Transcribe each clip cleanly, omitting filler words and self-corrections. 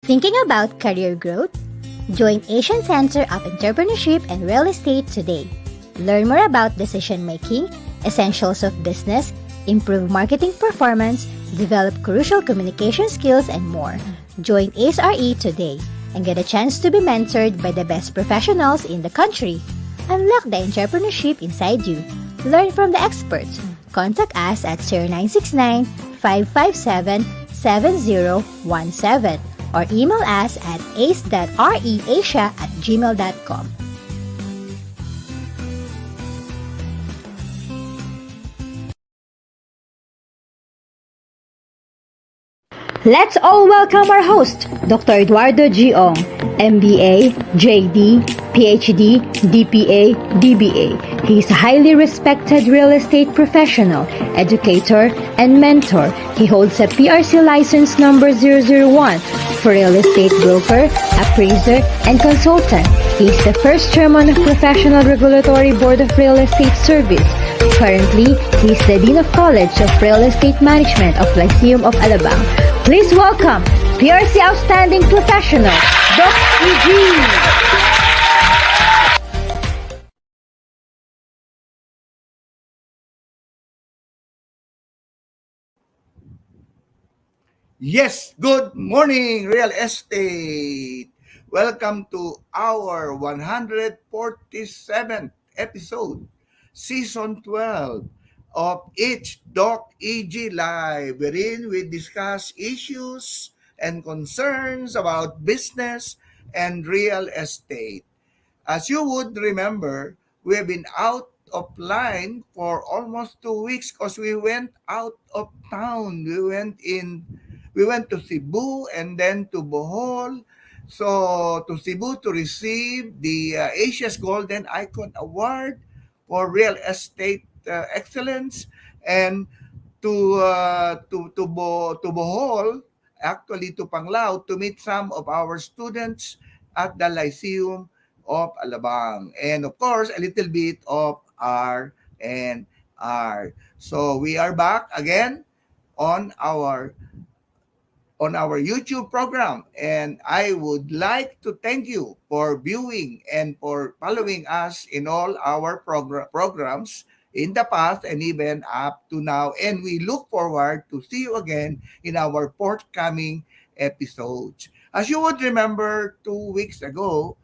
Thinking about career growth? Join Asian Center of Entrepreneurship and Real Estate today. Learn more about decision making, essentials of business, improve marketing performance, develop crucial communication skills, and more. Join ASRE today and get a chance to be mentored by the best professionals in the country. Unlock the entrepreneurship inside you. Learn from the experts. Contact us at 0969-557-7017 or email us at ace.reasia@gmail.com. Let's all welcome our host, Dr. Eduardo Giong, MBA, JD, Ph.D., DPA, DBA. He is a highly respected real estate professional, educator, and mentor. He holds a PRC license number 001 for real estate broker, appraiser, and consultant. He is the first chairman of Professional Regulatory Board of Real Estate Service. Currently, he is the Dean of College of Real Estate Management of Lyceum of Alabang. Please welcome PRC Outstanding Professional, Dr. E.G. Yes, good morning, real estate. Welcome to our 147th episode, season 12 of each Doc EG Live, wherein we discuss issues and concerns about business and real estate. As you would remember, we have been out of line for almost 2 weeks because we went out of town. We went to Cebu and then to Bohol. So to Cebu to receive the Asia's Golden Icon Award for Real Estate Excellence, and to Bohol, actually to Panglao, to meet some of our students at the Lyceum of Alabang, and of course a little bit of R and R. So we are back again on our YouTube program, and I would like to thank you for viewing and for following us in all our programs in the past and even up to now, and we look forward to see you again in our forthcoming episodes. As you would remember, 2 weeks ago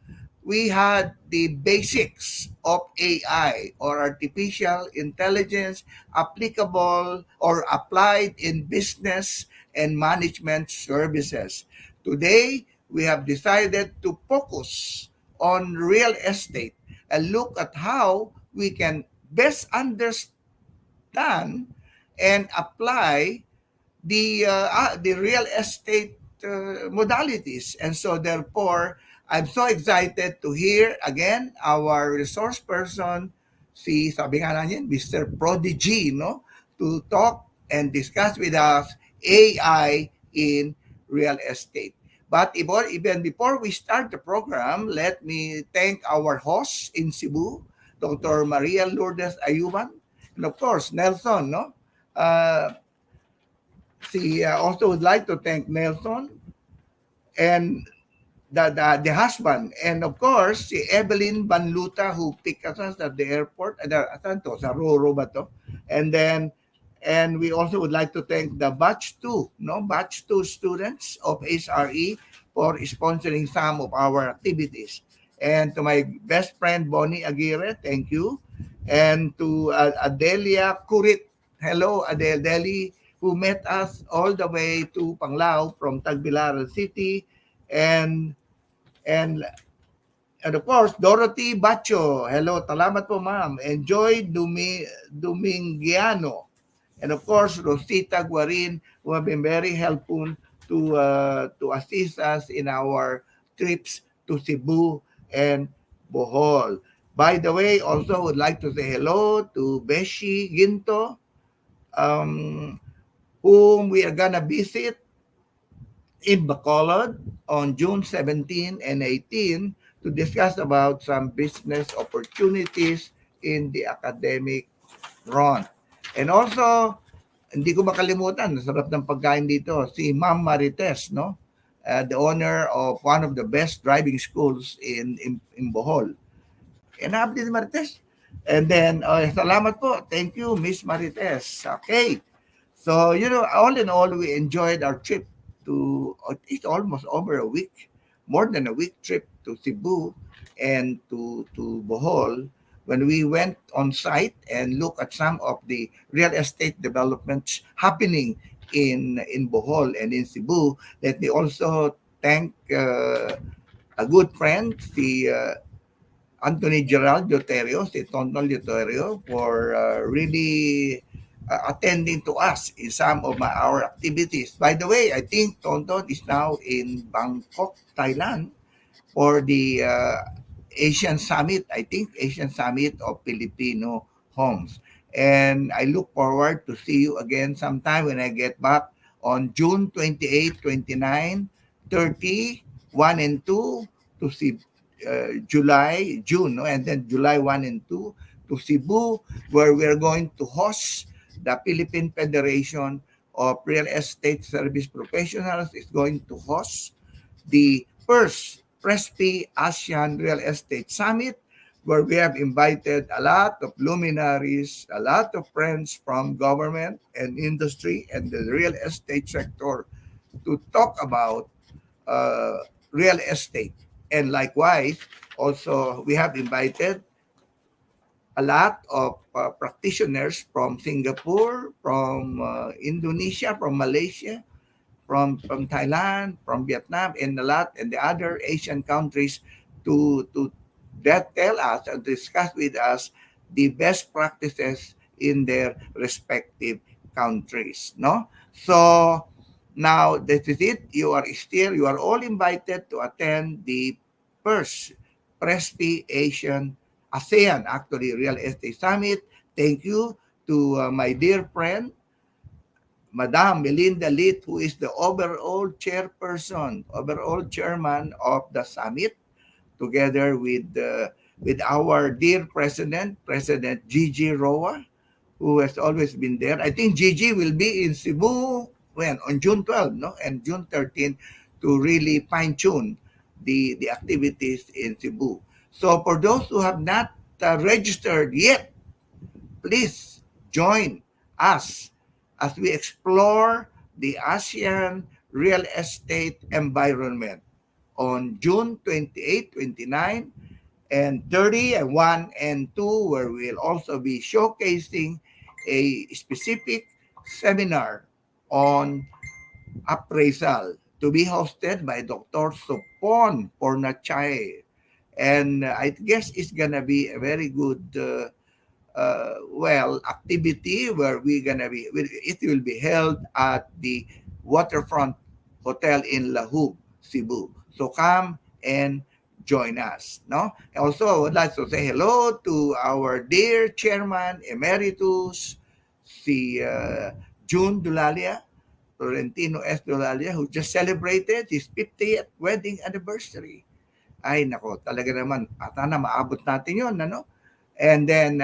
we had the basics of AI, or artificial intelligence, applicable or applied in business and management services. Today, we have decided to focus on real estate and look at how we can best understand and apply the real estate modalities. And so therefore, I'm so excited to hear again our resource person, sabi nga natin, Mr. Prodigy, no? To talk and discuss with us AI in real estate. But even before we start the program, let me thank our host in Cebu, Dr. Maria Lourdes Ayuban, and of course, Nelson, no? Also would like to thank Nelson and the husband, and of course si Evelyn Banluta, who picked us at the airport sa Roro ba to? And we also would like to thank the batch 2 students of SRE for sponsoring some of our activities, and to my best friend Bonnie Aguirre, thank you, and to Adelia Kurit, hello Adeli, who met us all the way to Panglao from Tagbilaran City, and and of course, Dorothy Bacho. Hello, salamat po ma'am. Enjoy Domingiano. And of course, Rosita Guarin, who have been very helpful to assist us in our trips to Cebu and Bohol. By the way, also would like to say hello to Beshi Ginto, whom we are gonna visit in Bacolod on June 17 and 18 to discuss about some business opportunities in the academic front. And also, hindi ko makalimutan, sarap ng pagkain dito, si Ma'am Marites, no? the owner of one of the best driving schools in Bohol. And update Marites. And then, salamat po. Thank you, Miss Marites. Okay. So, all in all, we enjoyed our trip to, it's almost over a week, more than a week trip to Cebu and to Bohol when we went on site and look at some of the real estate developments happening in Bohol and in Cebu. Let me also thank a good friend, the Anthony Gerald Deuterio, si Tonton Deuterio, for really attending to us in some of our activities. By the way, I think Tonton is now in Bangkok, Thailand, for the Asian Summit, I think Asian Summit of Filipino Homes. And I look forward to see you again sometime when I get back on June 28, 29, 30, 1 and 2 to see June, no? And then July 1 and 2 to Cebu, where we're going to host the Philippine Federation of Real Estate Service Professionals is going to host the first PRBRES ASEAN Real Estate Summit, where we have invited a lot of luminaries, a lot of friends from government and industry and the real estate sector to talk about uh, real estate. And likewise, also we have invited a lot of practitioners from Singapore, from Indonesia, from Malaysia, from Thailand, from Vietnam, and a lot and the other Asian countries to that tell us and discuss with us the best practices in their respective countries. No, so now this is it. You are all invited to attend the first PRBRES Asian ASEAN actually Real Estate Summit. Thank you to my dear friend Madam Melinda Litt, who is the overall chairperson, overall chairman of the summit, together with our dear president, President Gigi Roa, who has always been there. I think Gigi will be in Cebu when on June 12, no, and June 13 to really fine tune the activities in Cebu. So for those who have not registered yet, please join us as we explore the ASEAN real estate environment on June 28, 29, and 30, and 1 and 2, where we'll also be showcasing a specific seminar on appraisal to be hosted by Dr. Sopon Pornachay. And I guess it's going to be a very good activity where it will be held at the waterfront hotel in Lahug, Cebu. So come and join us. No, also I would like to say hello to our dear chairman emeritus, si June Dulalia, Florentino S. Dulalia, who just celebrated his 50th wedding anniversary. Ay nako, talaga naman, sana maabot natin yon, ano? And then,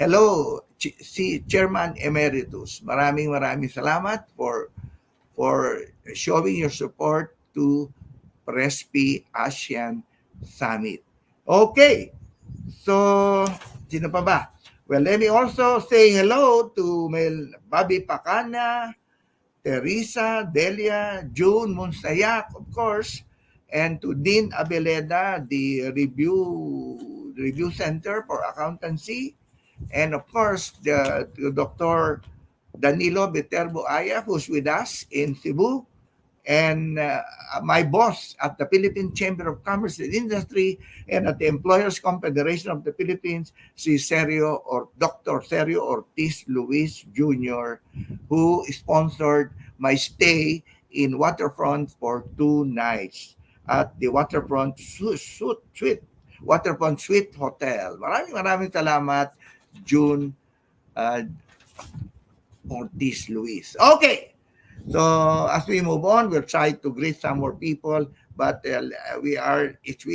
hello, si Chairman Emeritus. Maraming salamat for showing your support to PRBRES ASEAN Summit. Okay, so sino pa ba? Well, let me also say hello to Mel Bobby Pacana, Teresa, Delia, June Monsayak, of course, and to Dean Abeleda, the Review Center for Accountancy, and of course, to Dr. Danilo Viterbo Aya, who's with us in Cebu, and my boss at the Philippine Chamber of Commerce and Industry and at the Employers Confederation of the Philippines, si Sergio or Dr. Sergio Ortiz Luis Jr., who sponsored my stay in Waterfront for 2 nights at the Waterfront Suite Hotel. Maraming salamat, June uh, Ortiz Luis. Okay. So as we move on, we'll try to greet some more people. But we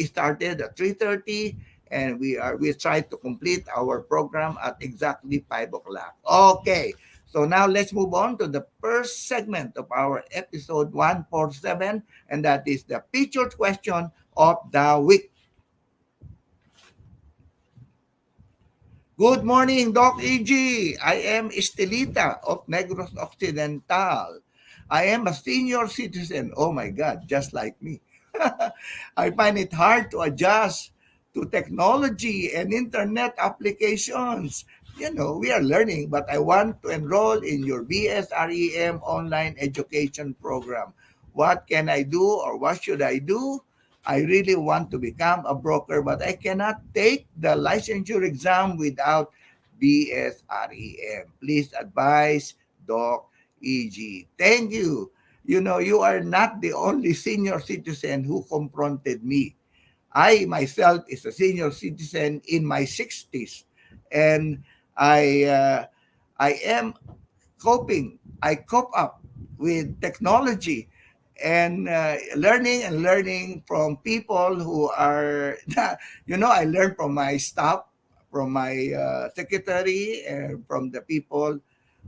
started at 3:30, and we try to complete our program at exactly 5 o'clock. Okay. So now let's move on to the first segment of our episode 147, and that is the featured question of the week. Good morning, Doc EG. I am Estelita of Negros Occidental. I am a senior citizen. Oh my God, just like me. I find it hard to adjust to technology and internet applications. You know, we are learning, but I want to enroll in your BSREM online education program. What can I do or what should I do? I really want to become a broker, but I cannot take the licensure exam without BSREM. Please advise Doc EG. Thank you. You know, you are not the only senior citizen who confronted me. I myself is a senior citizen in my 60s, and I uh, I am I cope up with technology and learning and learning from people who are, I learn from my staff, from my secretary, and from the people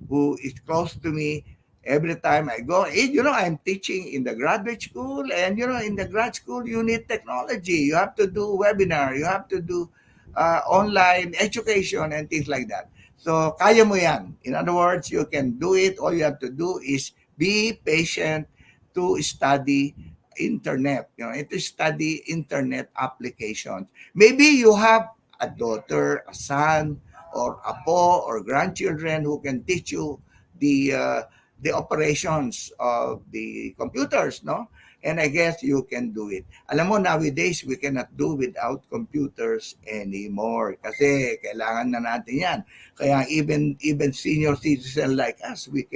who is close to me every time I go. I'm teaching in the graduate school, and in the grad school, you need technology. You have to do webinar, you have to do online education and things like that. So, kaya mo yan. In other words, you can do it. All you have to do is be patient to study internet, to study internet applications. Maybe you have a daughter, a son, or apo or grandchildren who can teach you the uh, the operations of the computers, no? And I guess you can do it. Alam mo, nowadays, we cannot do without computers anymore kasi kailangan na natin yan. Kaya even senior citizen like us, we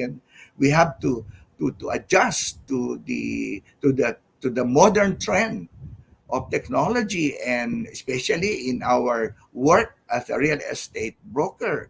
have to adjust to the modern trend of technology, and especially in our work as a real estate broker,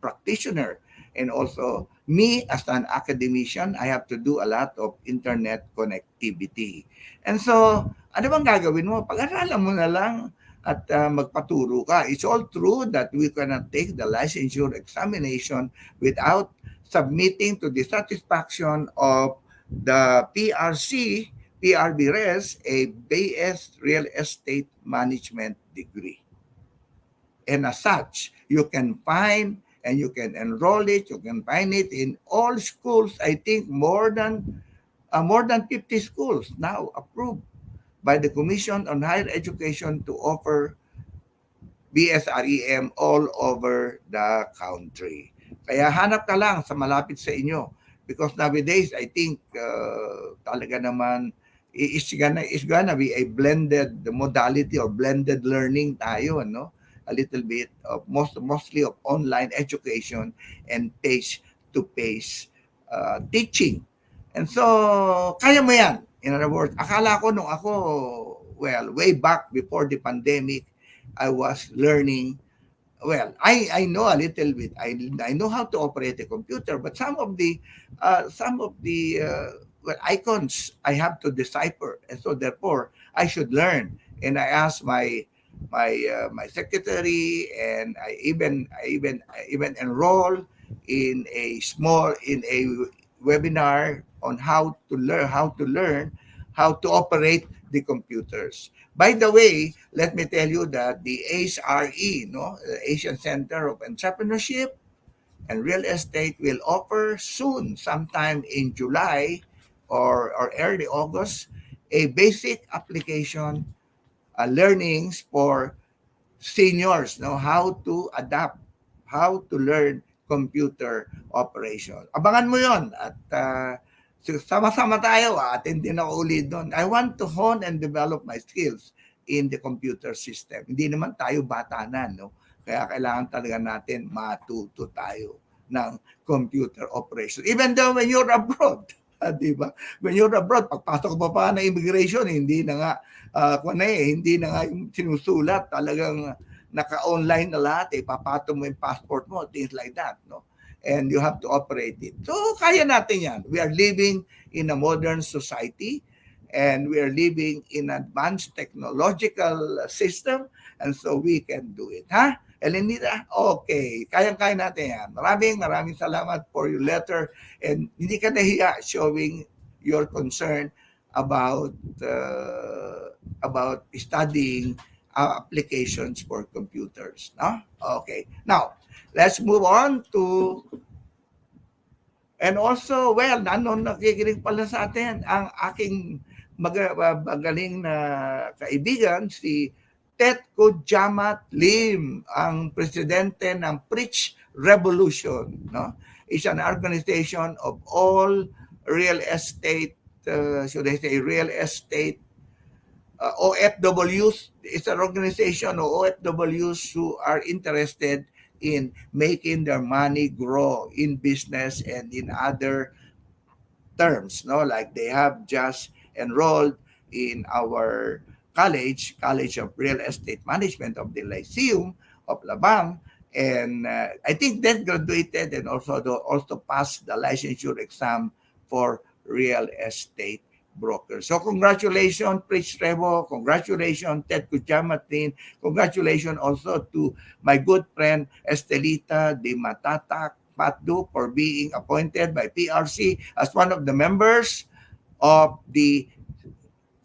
practitioner, and also me as an academician, I have to do a lot of internet connectivity. And so, ano bang gagawin mo? Pag-aralan mo na lang at magpaturo ka. It's all true that we cannot take the licensure examination without submitting to the satisfaction of the PRBRES, a BS Real Estate Management degree. And as such, you can find and you can enroll it, you can find it in all schools. I think more than 50 schools now approved by the Commission on Higher Education to offer BSREM all over the country. Kaya hanap ka lang sa malapit sa inyo, because nowadays I think talaga naman is gonna be a blended modality or blended learning tayo, no? A little bit of mostly of online education and face to face teaching. And so kaya mo yan. In other words, akala ko nung ako, well, way back before the pandemic, I was learning. Well, I know a little bit. I know how to operate a computer, but some of the icons I have to decipher, and so therefore I should learn. And I asked my secretary, and I even enroll in a webinar on how to learn how to operate the computers. By the way, let me tell you that the ACRE, no, the Asian Center of Entrepreneurship and Real Estate, will offer soon, sometime in July or early August, a basic application learnings for seniors, know how to adapt, how to learn computer operation. Abangan mo yon, at sama-sama tayo. Atin din ako ulit doon. I want to hone and develop my skills in the computer system. Hindi naman tayo bata na, no? Kaya kailangan talaga natin matuto tayo ng computer operation. Even though when you're abroad, di ba? When you're abroad, pagpasok mo pa ng immigration, hindi na nga hindi na nga yung sinusulat, talagang naka-online na lahat, papato mo yung passport mo, things like that, no? And you have to operate it. So, kaya natin yan. We are living in a modern society, and we are living in advanced technological system, and so we can do it, ha? Elenita, okay. Kayang-kaya natin yan. Maraming salamat for your letter. And hindi ka nahiya showing your concern about studying applications for computers. No? Okay. Now, let's move on to, and also, well, nakikinig pala sa atin ang aking magaling na kaibigan, si Tetko Jamat Lim, ang presidente ng Preach Revolution. No? It's an organization of all real estate, should I say, real estate OFWs. It's an organization of OFWs who are interested in making their money grow in business and in other terms, no, like they have just enrolled in our college of real estate management of the Lyceum of Labang, and I think they graduated and also passed the licensure exam for real estate broker. So congratulations, Prince Trevo. Congratulations, Ted Kujamatin. Congratulations also to my good friend Estelita de Matatak Patdu for being appointed by PRC as one of the members of the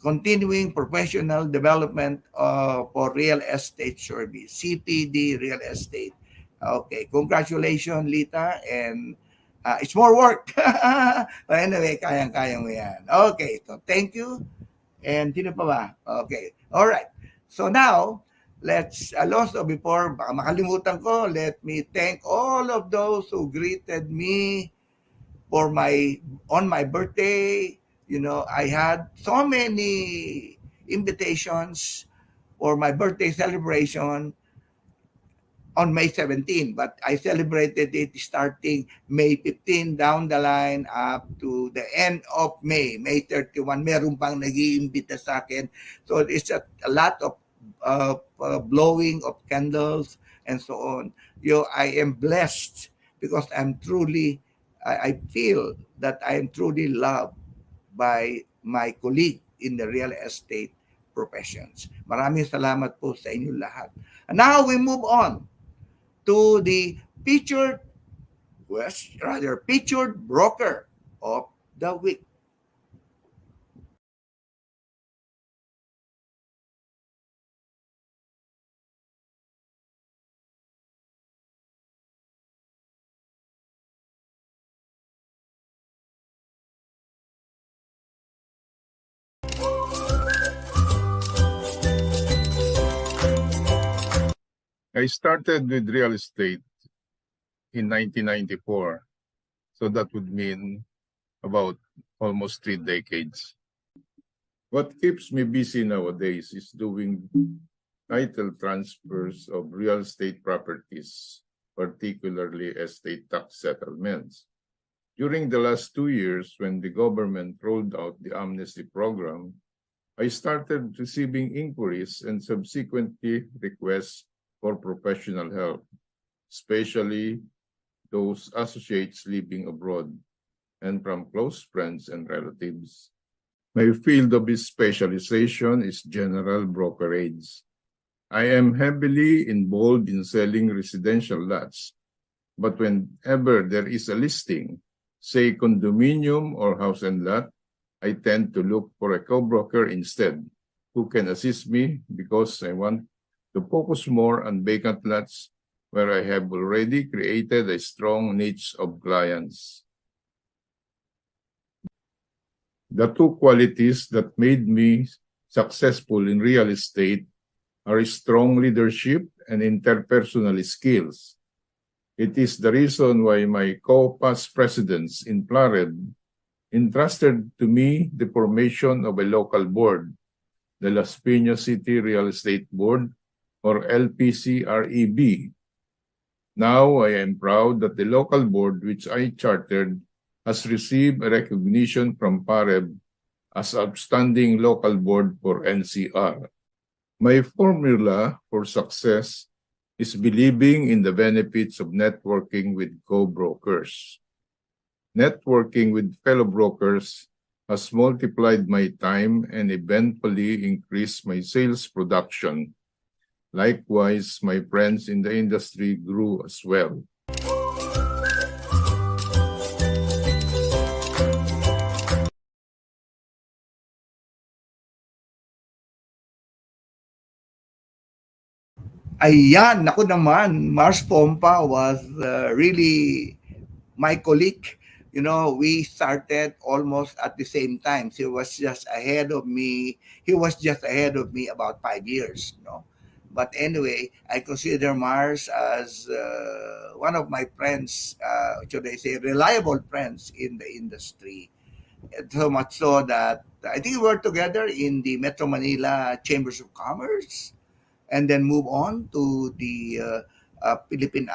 Continuing Professional Development for Real Estate Service, CPD Real Estate. Okay, congratulations, Lita, and it's more work. But anyway, kayang-kaya mo yan. Okay, so thank you. And sino pa ba? Okay, all right. So now, let's, also before baka makalimutan ko, let me thank all of those who greeted me on my birthday. You know, I had so many invitations for my birthday celebration on May 17, but I celebrated it starting May 15 down the line up to the end of May 31. Meron pang nag-iimbita sa akin. So it's a lot of blowing of candles and so on. I am blessed because I feel that I am truly loved by my colleague in the real estate professions. Maraming salamat po sa inyo lahat. And now we move on to the featured broker of the week. I started with real estate in 1994, so that would mean about almost 3 decades. What keeps me busy nowadays is doing title transfers of real estate properties, particularly estate tax settlements. During the last 2 years, when the government rolled out the amnesty program, I started receiving inquiries and subsequently requests for professional help, especially those associates living abroad and from close friends and relatives. My field of specialization is general brokerage. I am heavily involved in selling residential lots, but whenever there is a listing, say condominium or house and lot, I tend to look for a co-broker instead, who can assist me because I want to focus more on vacant lots where I have already created a strong niche of clients. The two qualities that made me successful in real estate are strong leadership and interpersonal skills. It is the reason why my co-past presidents in PRBRES entrusted to me the formation of a local board, the Las Pinas City Real Estate Board, or LPCREB. Now I am proud that the local board which I chartered has received a recognition from PRBRES as outstanding local board for NCR. My formula for success is believing in the benefits of networking with co-brokers. Networking with fellow brokers has multiplied my time and eventually increased my sales production. Likewise, my friends in the industry grew as well. Ayan, naku naman, Mars Pompa was really my colleague. You know, we started almost at the same time. He was just ahead of me. He was just ahead of me about 5 years. But anyway, I consider Mars as one of my friends, should I say, reliable friends in the industry. And so much so that I think we were together in the Metro Manila Chambers of Commerce, and then move on to the Philippine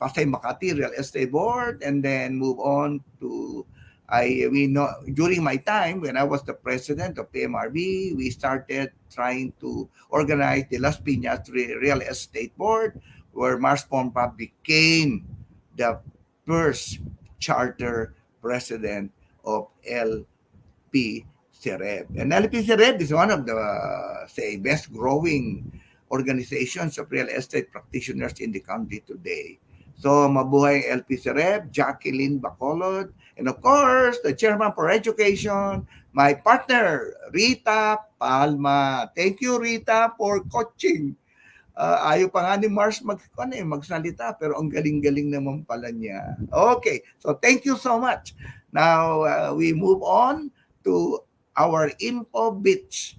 Pasay Makati Real Estate Board, and then move on to we know during my time when I was the president of PMRB, we started trying to organize the Las Pinas Real Estate Board, where Mars Pompa became the first charter president of LPCREB. And LPCREB is one of the, say, best growing organizations of real estate practitioners in the country today. So, mabuhay LPCREB, Jacqueline Bacolod, and of course, the chairman for education, my partner, Rita Palma. Thank you, Rita, for coaching. Ayaw pa nga ni Mars magsalita, pero ang galing-galing naman pala niya. Okay, so thank you so much. Now, we move on to our info bits.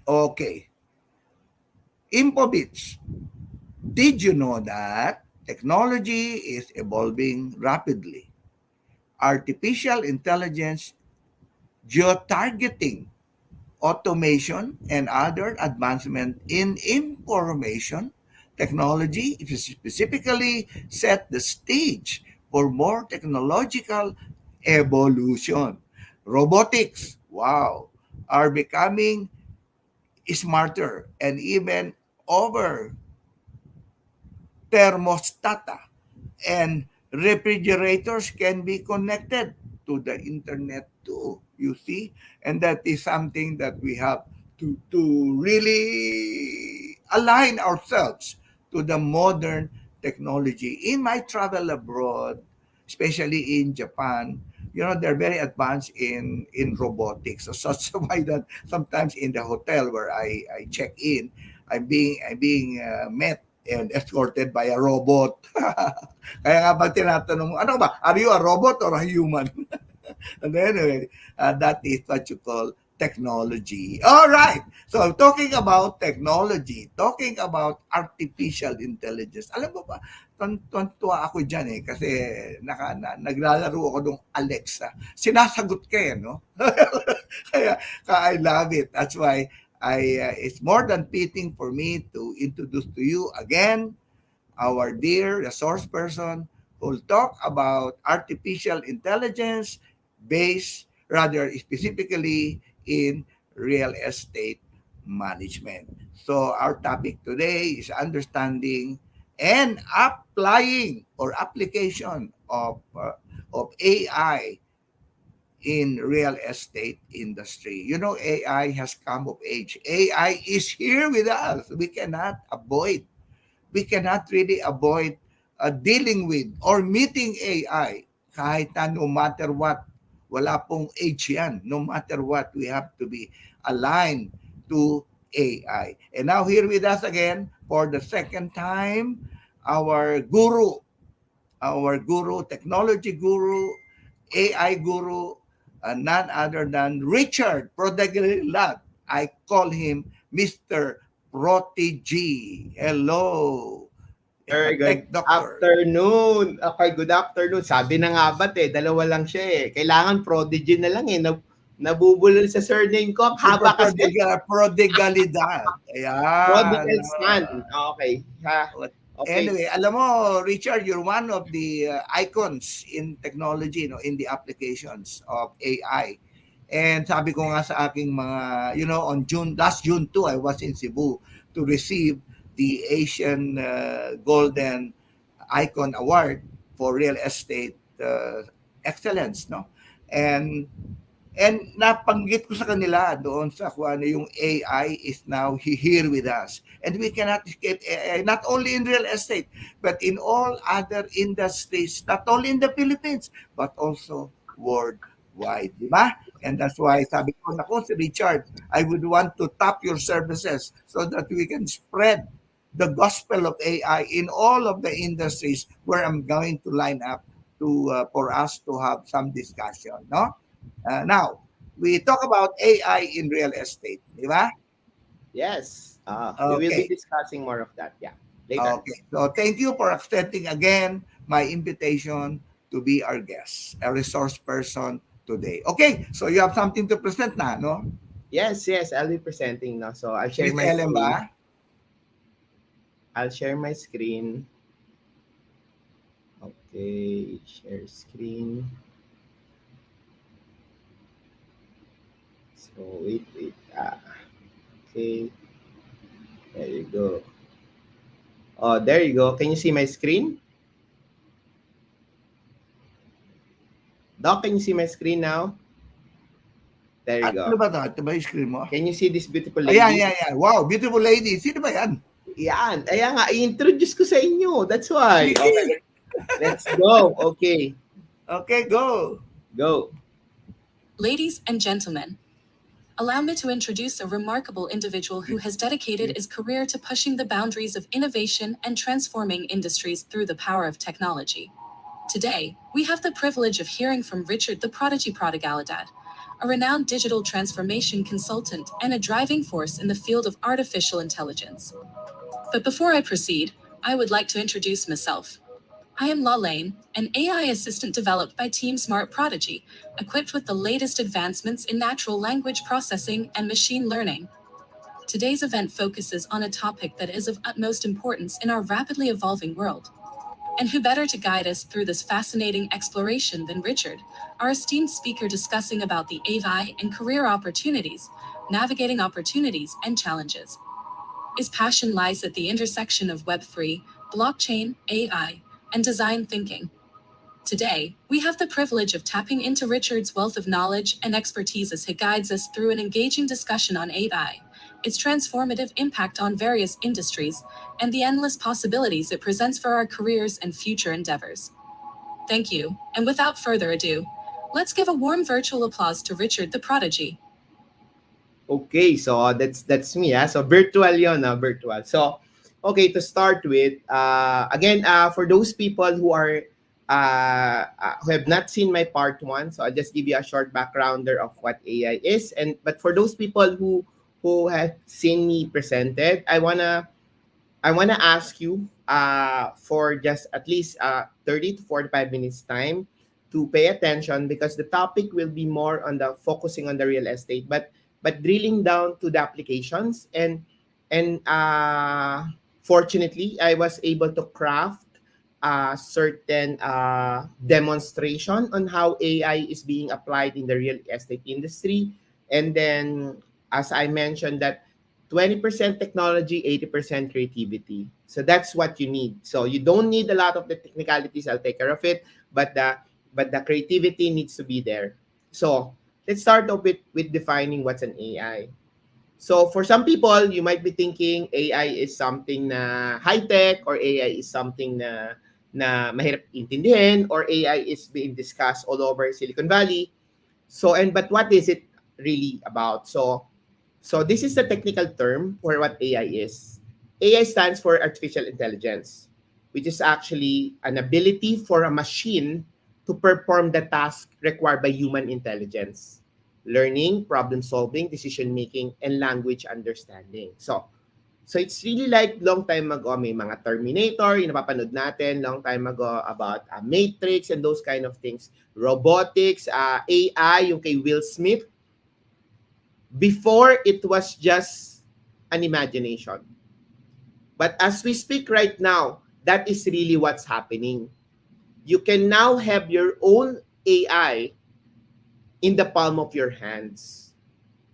Okay. Info bits. Did you know that technology is evolving rapidly? Artificial intelligence, geotargeting, automation, and other advancement in information technology specifically set the stage for more technological evolution. Robotics, wow, are becoming smarter and even over thermostata, and refrigerators can be connected to the internet too, you see. And that is something that we have to really align ourselves to the modern technology. In my travel abroad, especially in Japan, they're very advanced in robotics. So such why that sometimes in the hotel where I check in, I'm being met and escorted by a robot. Kaya nga pag tinatanong mo, ano ba, are you a robot or a human? And anyway, that is what you call technology. All right. So talking about technology, talking about artificial intelligence. Alam mo ba, tuwa ako dyan kasi naglalaro ako ng Alexa. Sinasagot ka no? Kaya I love it. That's why it's more than fitting for me to introduce to you again our dear resource person who will talk about artificial intelligence based rather specifically in real estate management. So our topic today is understanding and applying or application of AI in real estate industry. AI has come of age. AI is here with us. We cannot really avoid dealing with or meeting AI kahit na no matter what. Wala pong age yan. No matter what, we have to be aligned to AI. And now here with us again for the second time, our technology guru, AI guru, none other than Richard Prodigalidad. I call him Mr. Prodigy. Hello. Sir, good afternoon. Okay, good afternoon. Sabi na nga ba't dalawa lang siya Kailangan Prodigy na lang Nabubulol sa surname ko. Haba kasi. Prodigalidad. Ayan. Prodigal son. Okay. Okay. Anyway, alam mo, Richard, you're one of the icons in technology, in the applications of AI. And sabi ko nga sa aking mga, on last June 2, I was in Cebu to receive the Asian Golden Icon Award for Real Estate Excellence, no? And And napanggit ko sa kanila doon sa kung ano yung AI is now here with us. And we cannot escape AI, not only in real estate, but in all other industries, not only in the Philippines, but also worldwide. Di ba? And that's why sabi ko, naku si Richard, I would want to tap your services so that we can spread the gospel of AI in all of the industries where I'm going to line up to for us to have some discussion, no? Now, we talk about AI in real estate, di ba? Yes. We will be Okay. discussing more of that. Yeah. Later. Okay. So, thank you for accepting again my invitation to be our guest, a resource person today. Okay. So, you have something to present na, no? Yes, yes. I'll be presenting now. So I'll share Miss my Ellen screen. ba? I'll share my screen. Okay. Share screen. So wait. Okay. There you go. Oh, there you go. Can you see my screen? Doc, can you see my screen now? There you Ano go. ba ito? Ito ba yung screen mo? Can you see this beautiful Ayan, lady? ayan, ayan. Wow, beautiful lady. Sino ba yan? Yan. Ayan nga, i-introduce ko sa inyo. That's why. Sige. Okay, let's go. Okay, Okay, go. go. Ladies and gentlemen, allow me to introduce a remarkable individual who has dedicated his career to pushing the boundaries of innovation and transforming industries through the power of technology. Today, we have the privilege of hearing from Richard the Prodigy Prodigalidad, a renowned digital transformation consultant and a driving force in the field of artificial intelligence. But before I proceed, I would like to introduce myself. I am Lalaine, an AI assistant developed by Team Smart Prodigy, equipped with the latest advancements in natural language processing and machine learning. Today's event focuses on a topic that is of utmost importance in our rapidly evolving world. And who better to guide us through this fascinating exploration than Richard, our esteemed speaker discussing about the AI and career opportunities, navigating opportunities and challenges. His passion lies at the intersection of Web3, blockchain, AI, and design thinking. Today, we have the privilege of tapping into Richard's wealth of knowledge and expertise as he guides us through an engaging discussion on AI, its transformative impact on various industries, and the endless possibilities it presents for our careers and future endeavors. Thank you, and without further ado, let's give a warm virtual applause to Richard the Prodigy. Okay, so that's me. So virtual yon, virtual. So, okay, to start with, again, for those people who have not seen my part one, so I'll just give you a short backgrounder of what AI is. But for those people who have seen me presented, I wanna ask you for just at least 30 to 45 minutes time to pay attention, because the topic will be more on the focusing on the real estate, but drilling down to the applications, and fortunately I was able to craft a certain demonstration on how AI is being applied in the real estate industry. And then, as I mentioned, that 20% technology, 80% creativity. So that's what you need. So you don't need a lot of the technicalities. I'll take care of it, but the creativity needs to be there. So let's start off with defining what's an AI. So for some people, you might be thinking AI is something na high tech, or AI is something na mahirap intindihin, or AI is being discussed all over Silicon Valley. But what is it really about? So this is the technical term for what AI is. AI stands for artificial intelligence, which is actually an ability for a machine to perform the task required by human intelligence: learning, problem solving, decision making, and language understanding. So it's really like long time ago, may mga Terminator, yung napapanood natin long time ago about Matrix and those kind of things. Robotics, AI, yung kay Will Smith. Before, it was just an imagination. But as we speak right now, that is really what's happening. You can now have your own AI in the palm of your hands.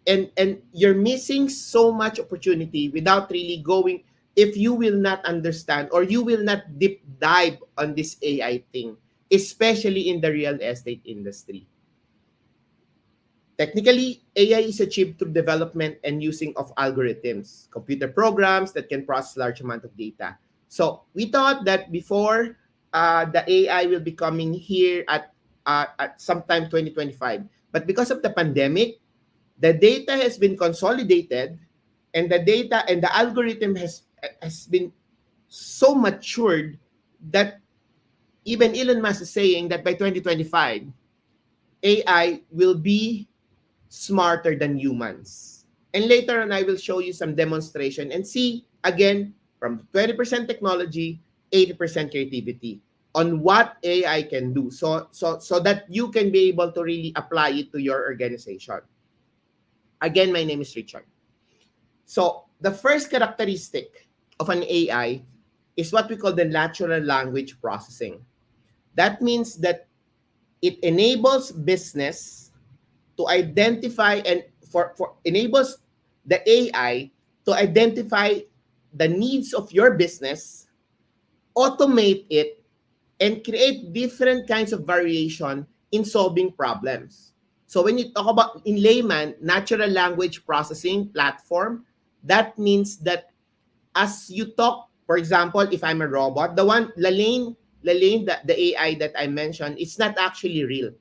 And you're missing so much opportunity without really going, if you will not understand or you will not deep dive on this AI thing, especially in the real estate industry. Technically, AI is achieved through development and using of algorithms, computer programs that can process large amount of data. So we thought that before the AI will be coming here at sometime 2025, but because of the pandemic, the data has been consolidated, and the data and the algorithm has been so matured that even Elon Musk is saying that by 2025, AI will be smarter than humans. And later on, I will show you some demonstration and see again from 20% technology, 80% creativity on what AI can do. So that you can be able to really apply it to your organization. Again, my name is Richard. So the first characteristic of an AI is what we call the natural language processing. That means that it enables business to identify and for enables the AI to identify the needs of your business, automate it, and create different kinds of variation in solving problems. So when you talk about in layman, natural language processing platform, that means that as you talk, for example, if I'm a robot, Lane, the AI that I mentioned, it's not actually real.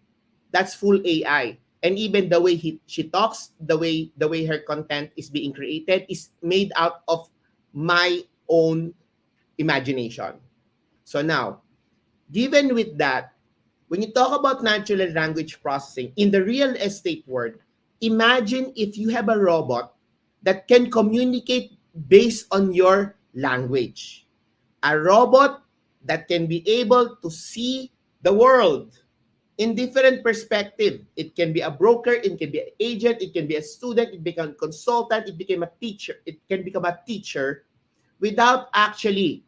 That's full AI. And even the way she talks, the way her content is being created is made out of my own imagination. So now, given with that, when you talk about natural language processing in the real estate world, imagine if you have a robot that can communicate based on your language. A robot that can be able to see the world in different perspective. It can be a broker, it can be an agent, it can be a student, it become a consultant, it became a teacher. It can become a teacher without actually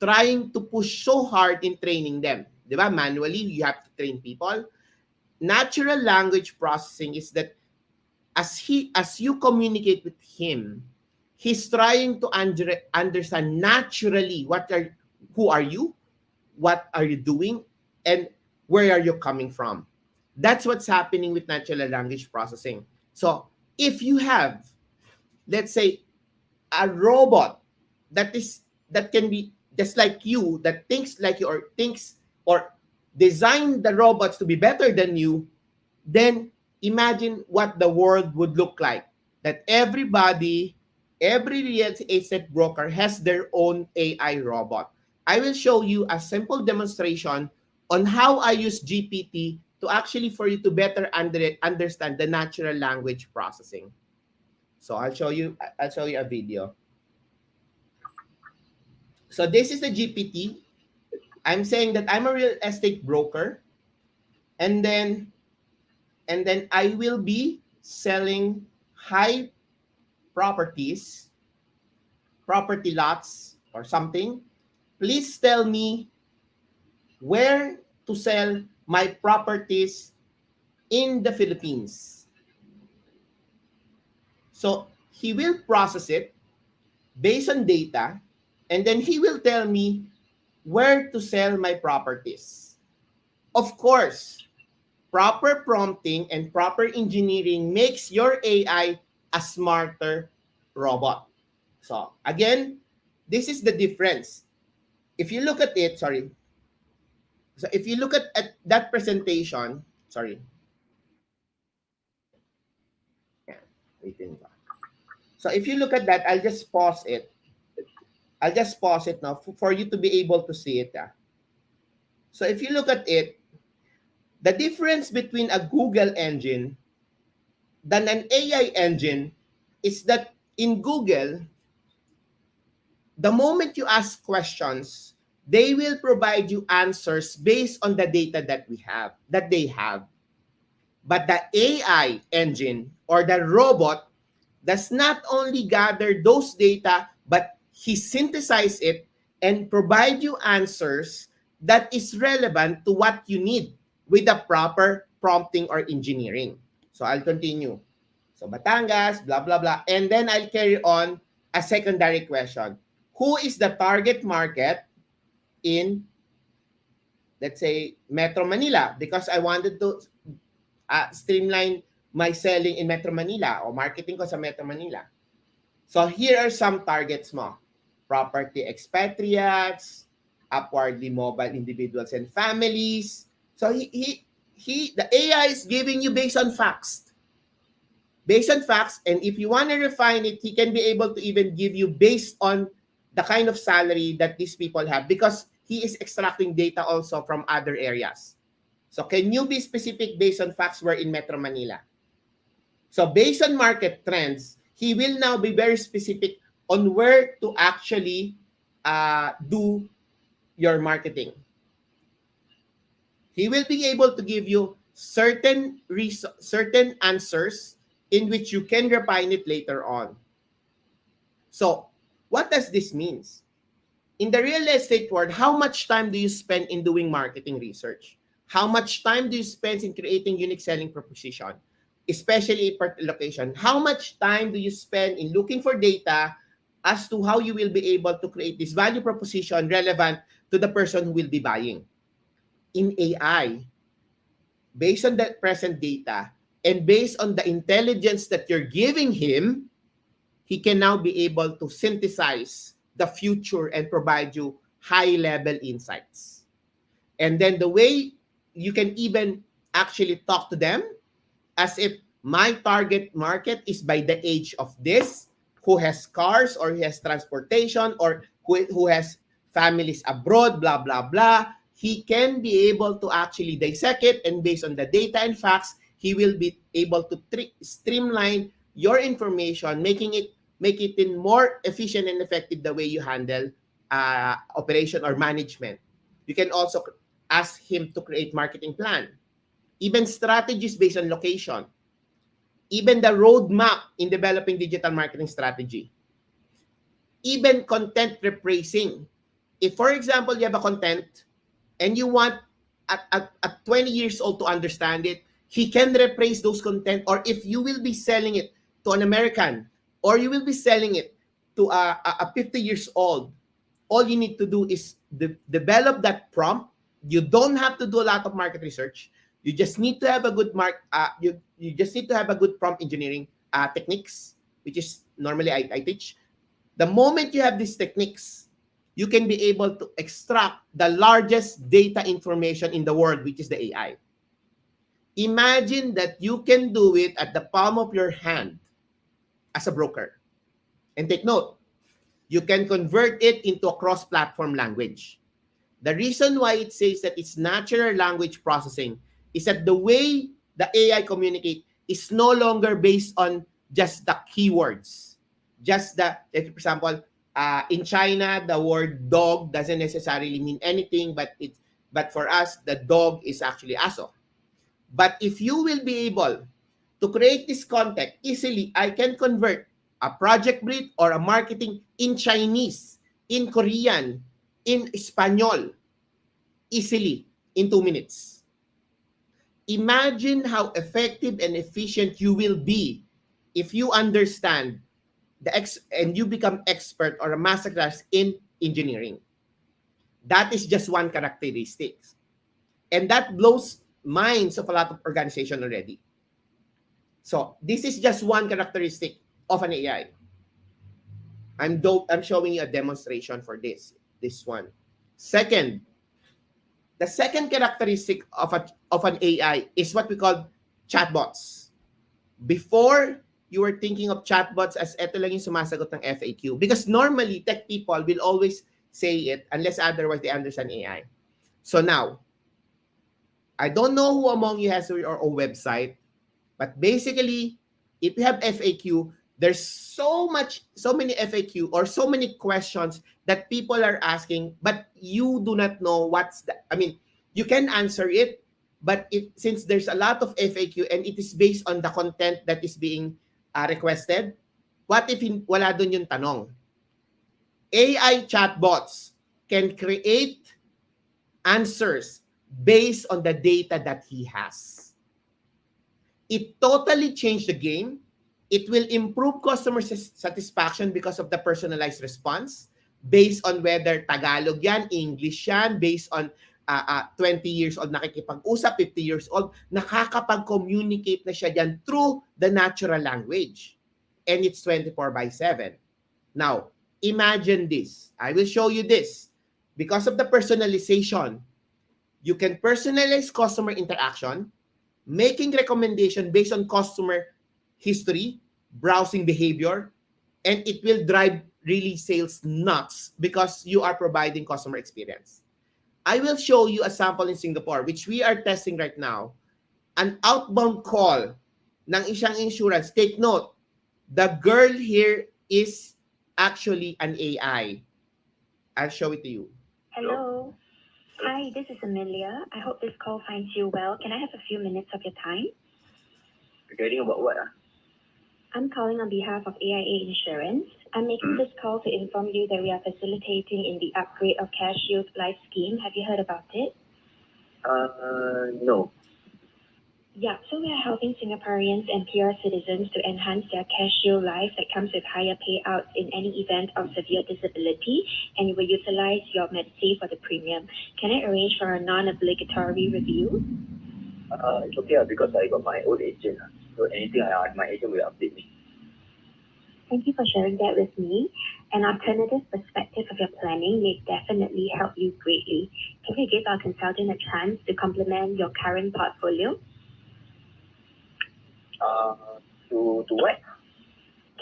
trying to push so hard in training them. Diba? Manually, you have to train people. Natural language processing is that as you communicate with him, he's trying to understand naturally who are you, what are you doing, and where are you coming from. That's what's happening with natural language processing. So if you have, let's say, a robot that can be just like you, that thinks like you, or design the robots to be better than you, then imagine what the world would look like. That every real estate broker has their own AI robot. I will show you a simple demonstration on how I use GPT to actually for you to better understand the natural language processing. So I'll show you a video. So this is the GPT. I'm saying that I'm a real estate broker, and then I will be selling high properties, property lots or something. Please tell me where to sell my properties in the Philippines. So he will process it based on data, and then he will tell me where to sell my properties. Of course, proper prompting and proper engineering makes your AI a smarter robot. So again, this is the difference. If you look at it, sorry. So if you look at that presentation, sorry. Yeah, waiting. So if you look at that, I'll just pause it. I'll just pause it now for you to be able to see it. So if you look at it, the difference between a Google engine than an AI engine is that in Google, the moment you ask questions, they will provide you answers based on the data that they have. But the AI engine or the robot does not only gather those data, but he synthesizes it and provide you answers that is relevant to what you need with the proper prompting or engineering. So I'll continue. So Batangas, blah, blah, blah. And then I'll carry on a secondary question. Who is the target market in, let's say, Metro Manila? Because I wanted to streamline my selling in Metro Manila o marketing ko sa Metro Manila. So here are some targets mo. Property expatriates, upwardly mobile individuals and families. So the AI is giving you based on facts. Based on facts, and if you want to refine it, he can be able to even give you based on the kind of salary that these people have, because he is extracting data also from other areas. So can you be specific based on facts we're in Metro Manila? So based on market trends, he will now be very specific on where to actually do your marketing. He will be able to give you certain answers in which you can refine it later on. So what does this mean? In the real estate world, how much time do you spend in doing marketing research? How much time do you spend in creating unique selling proposition, especially per location? How much time do you spend in looking for data as to how you will be able to create this value proposition relevant to the person who will be buying? In AI, based on that present data and based on the intelligence that you're giving him, he can now be able to synthesize the future and provide you high-level insights. And then the way you can even actually talk to them as if my target market is by the age of this, who has cars or who has transportation or who has families abroad, blah, blah, blah. He can be able to actually dissect it, and based on the data and facts, he will be able to streamline your information, make it in more efficient and effective the way you handle operation or management. You can also ask him to create marketing plan, even strategies based on location, even the roadmap in developing digital marketing strategy, even content rephrasing. If, for example, you have a content and you want at 20 years old to understand it, he can rephrase those content. Or if you will be selling it to an American, or you will be selling it to a 50 years old, all you need to do is develop that prompt. You don't have to do a lot of market research. You just need to have a good you just need to have a good prompt engineering techniques, which is normally I teach. The moment you have these techniques, you can be able to extract the largest data information in the world, which is the AI. Imagine that you can do it at the palm of your hand as a broker. And take note, you can convert it into a cross-platform language. The reason why it says that it's natural language processing is that the way the AI communicate is no longer based on just the keywords. Just the, for example, in China, the word dog doesn't necessarily mean anything, but for us, the dog is actually aso. But if you will be able to create this content easily, I can convert a project brief or a marketing in Chinese, in Korean, in Espanol, easily in 2 minutes. Imagine how effective and efficient you will be if you understand and you become expert or a masterclass in engineering. That is just one characteristic. And that blows minds of a lot of organizations already. So this is just one characteristic of an AI. I'm showing you a demonstration for this one. Second, the second characteristic of an AI is what we call chatbots. Before, you were thinking of chatbots as eto lang yung sumasagot ng FAQ. Because normally, tech people will always say it unless otherwise they understand AI. So now, I don't know who among you has your own website, but basically, if you have FAQ, there's so many FAQ or so many questions that people are asking, but you do not know you can answer it, but since there's a lot of FAQ and it is based on the content that is being requested, what if wala dun yung tanong? AI chatbots can create answers based on the data that he has. It totally changed the game. It will improve customer satisfaction because of the personalized response based on whether Tagalog yan, English yan, based on 20 years old, nakikipag-usap, 50 years old, nakakapag-communicate na siya dyan through the natural language. And it's 24/7. Now, imagine this. I will show you this. Because of the personalization, you can personalize customer interaction, making recommendation based on customer history, browsing behavior, and it will drive really sales nuts because you are providing customer experience. I will show you a sample in Singapore, which we are testing right now. An outbound call ng isang insurance. Take note, the girl here is actually an AI. I'll show it to you. Hello. Hi, this is Amelia. I hope this call finds you well. Can I have a few minutes of your time? Regarding about what? I'm calling on behalf of AIA Insurance. I'm making this call to inform you that we are facilitating in the upgrade of Cash Yield Life Scheme. Have you heard about it? No. Yeah, so we are helping Singaporeans and PR citizens to enhance their Cash Yield Life that comes with higher payouts in any event of severe disability, and you will utilize your MedSave for the premium. Can I arrange for a non-obligatory review? It's okay because I got my own agent. So anything I add, my agent will update me. Thank you for sharing that with me. An alternative perspective of your planning may definitely help you greatly. Can you give our consultant a chance to complement your current portfolio? To what?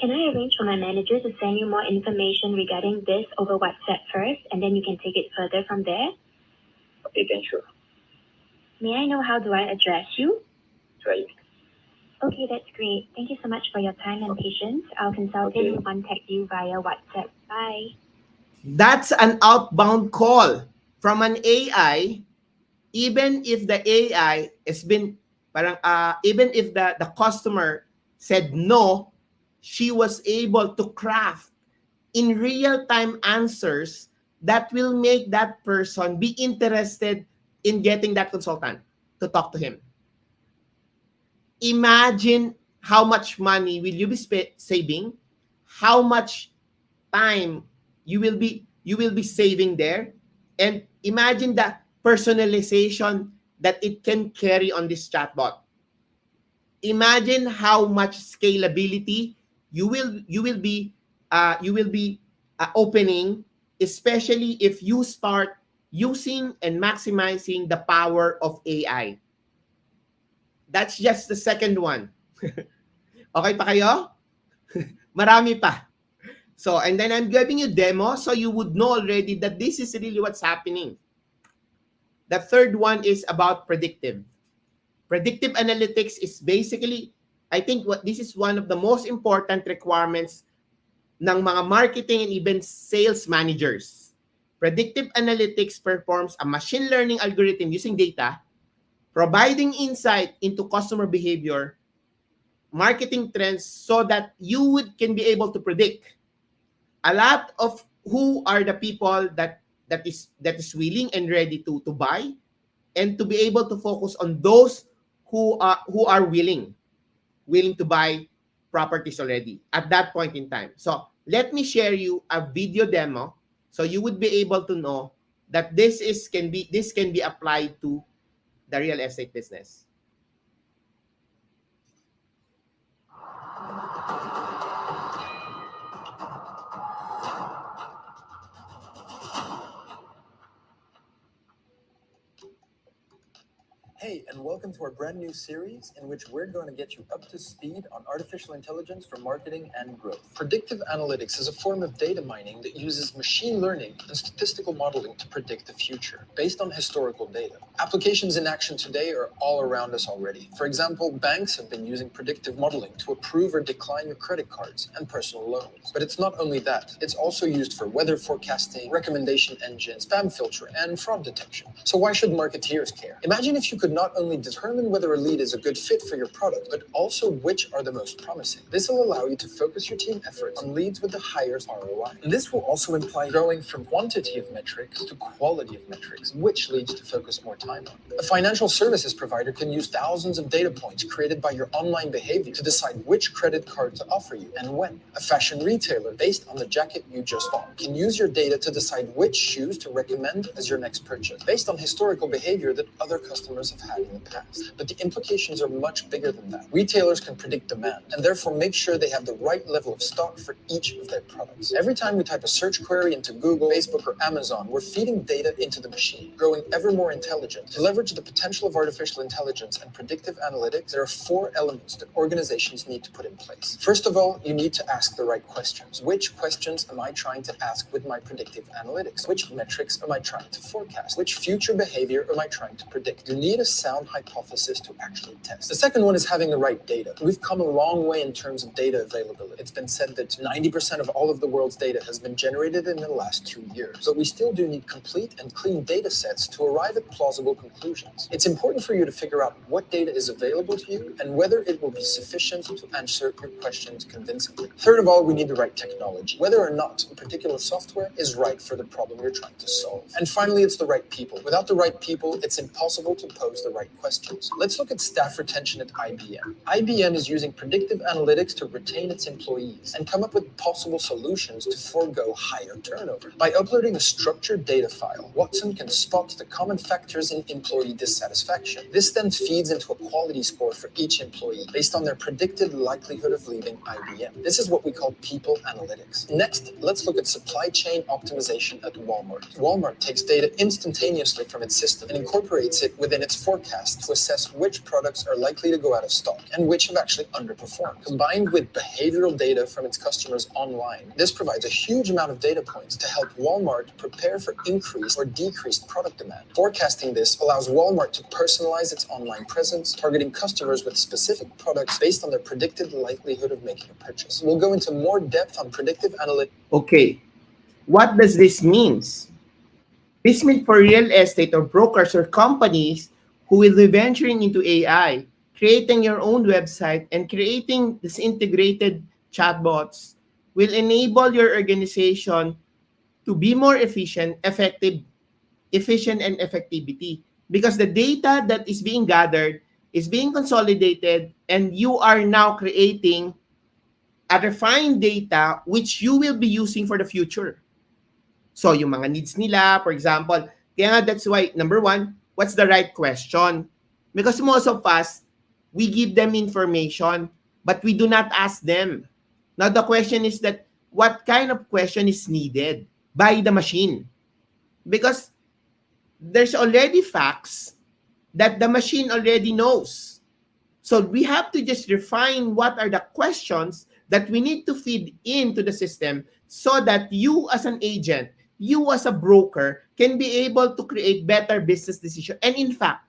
Can I arrange for my manager to send you more information regarding this over WhatsApp first, and then you can take it further from there? Okay, then sure. May I know how do I address you? Try it. Okay, that's great. Thank you so much for your time and patience. Our consultant will contact you via WhatsApp. Bye. That's an outbound call from an AI. Even if the AI has been, even if the customer said no, she was able to craft in real-time answers that will make that person be interested in getting that consultant to talk to him. Imagine how much money will you be saving, how much time you will be saving there, and imagine the personalization that it can carry on this chatbot. Imagine how much scalability you will be opening, especially if you start using and maximizing the power of AI. That's just the second one. Okay pa kayo? Marami pa. So, and then I'm giving you demo so you would know already that this is really what's happening. The third one is about predictive. Predictive analytics is basically, I think this is one of the most important requirements ng mga marketing and even sales managers. Predictive analytics performs a machine learning algorithm using data, providing insight into customer behavior, marketing trends, so that you can be able to predict a lot of who are the people that is willing and ready to buy, and to be able to focus on those who are willing to buy properties already at that point in time. So let me share you a video demo so you would be able to know that this can be applied to the real estate business. Hey, and welcome to our brand new series in which we're going to get you up to speed on artificial intelligence for marketing and growth. Predictive analytics is a form of data mining that uses machine learning and statistical modeling to predict the future based on historical data. Applications in action today are all around us already. For example, banks have been using predictive modeling to approve or decline your credit cards and personal loans. But it's not only that. It's also used for weather forecasting, recommendation engines, spam filtering, and fraud detection. So why should marketeers care? Imagine if you could not only determine whether a lead is a good fit for your product, but also which are the most promising. This will allow you to focus your team efforts on leads with the highest ROI. And this will also imply growing from quantity of metrics to quality of metrics, which leads to focus more time on. A financial services provider can use thousands of data points created by your online behavior to decide which credit card to offer you and when. A fashion retailer, based on the jacket you just bought, can use your data to decide which shoes to recommend as your next purchase, based on historical behavior that other customers have had in the past. But the implications are much bigger than that. Retailers can predict demand and therefore make sure they have the right level of stock for each of their products. Every time we type a search query into Google, Facebook, or Amazon, we're feeding data into the machine, growing ever more intelligent. To leverage the potential of artificial intelligence and predictive analytics, there are 4 elements that organizations need to put in place. First of all, you need to ask the right questions. Which questions am I trying to ask with my predictive analytics? Which metrics am I trying to forecast? Which future behavior am I trying to predict? You need a sound hypothesis to actually test. The second one is having the right data. We've come a long way in terms of data availability. It's been said that 90% of all of the world's data has been generated in the last 2 years. But we still do need complete and clean data sets to arrive at plausible conclusions. It's important for you to figure out what data is available to you and whether it will be sufficient to answer your questions convincingly. Third of all, we need the right technology, whether or not a particular software is right for the problem you're trying to solve. And finally, it's the right people. Without the right people, it's impossible to pose the right questions. Let's look at staff retention at IBM. IBM is using predictive analytics to retain its employees and come up with possible solutions to forego higher turnover. By uploading a structured data file, Watson can spot the common factors in employee dissatisfaction. This then feeds into a quality score for each employee based on their predicted likelihood of leaving IBM. This is what we call people analytics. Next, let's look at supply chain optimization at Walmart. Walmart takes data instantaneously from its system and incorporates it within its forecast to assess which products are likely to go out of stock and which have actually underperformed. Combined with behavioral data from its customers online, this provides a huge amount of data points to help Walmart prepare for increased or decreased product demand. Forecasting this allows Walmart to personalize its online presence, targeting customers with specific products based on their predicted likelihood of making a purchase. We'll go into more depth on predictive analytics. Okay, what does this mean? This means for real estate or brokers or companies who will be venturing into AI, creating your own website and creating this integrated chatbots will enable your organization to be more efficient and effectivity, because the data that is being gathered is being consolidated and you are now creating a refined data which you will be using for the future. So yung mga needs nila, for example, kaya nga that's why, number one, what's the right question? Because most of us, we give them information, but we do not ask them. Now the question is that what kind of question is needed by the machine? Because there's already facts that the machine already knows. So we have to just refine what are the questions that we need to feed into the system so that you as an agent, you as a broker can be able to create better business decisions. And in fact,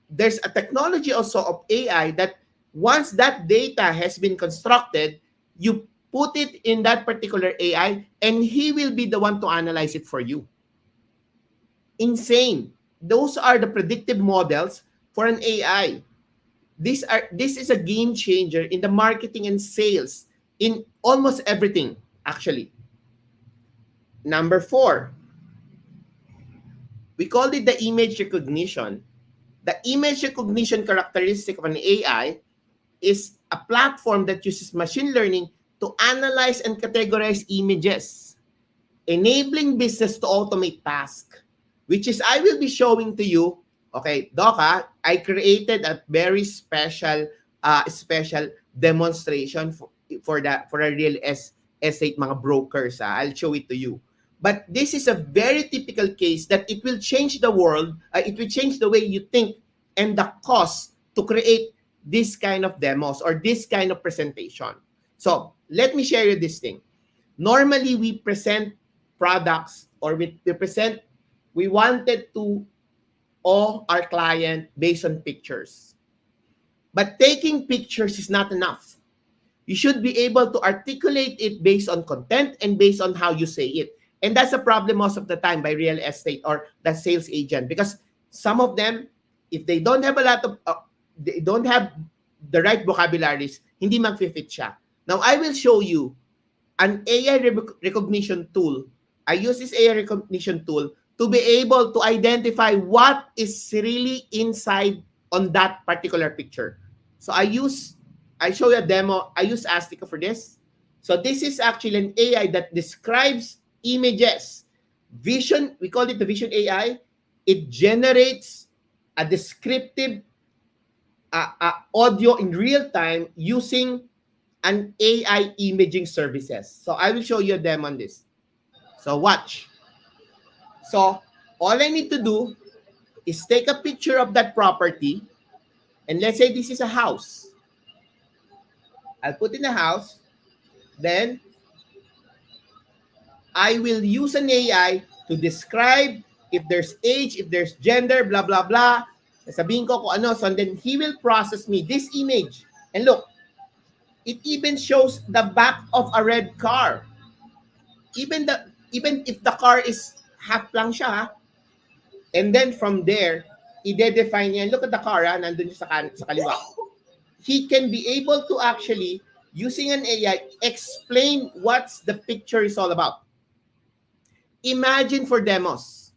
there's a technology also of AI that once that data has been constructed, you put it in that particular AI and he will be the one to analyze it for you. Insane. Those are the predictive models for an AI. This is a game changer in the marketing and sales in almost everything, actually. Number 4, we call it the image recognition. The image recognition characteristic of an AI is a platform that uses machine learning to analyze and categorize images, enabling business to automate tasks, which is I will be showing to you. Okay, Doc, I created a very special demonstration for a real estate mga brokers. I'll show it to you. But this is a very typical case that it will change the world. It will change the way you think and the cost to create this kind of demos or this kind of presentation. So let me share you this thing. Normally, we present products or we wanted to awe our client based on pictures. But taking pictures is not enough. You should be able to articulate it based on content and based on how you say it. And that's a problem most of the time by real estate or the sales agent, because some of them, if they don't have a lot of, they don't have the right vocabularies, hindi mag-fit siya. Now, I will show you an AI recognition tool. I use this AI recognition tool to be able to identify what is really inside on that particular picture. So I show you a demo. I use Astica for this. So this is actually an AI that describes images. Vision, we call it the Vision AI. It generates a descriptive audio in real time using an AI imaging services. So I will show you a demo on this. So watch. So all I need to do is take a picture of that property, and let's say this is a house. I'll put in a house, then I will use an AI to describe if there's age, if there's gender, blah, blah, blah. Sasabihin ko kung ano. So then he will process me this image. And look, it even shows the back of a red car. Even if the car is half lang siya, ha? And then from there, i-define niya, look at the car, ha? Nandun sa kaliwa. He can be able to actually, using an AI, explain what the picture is all about. Imagine for demos.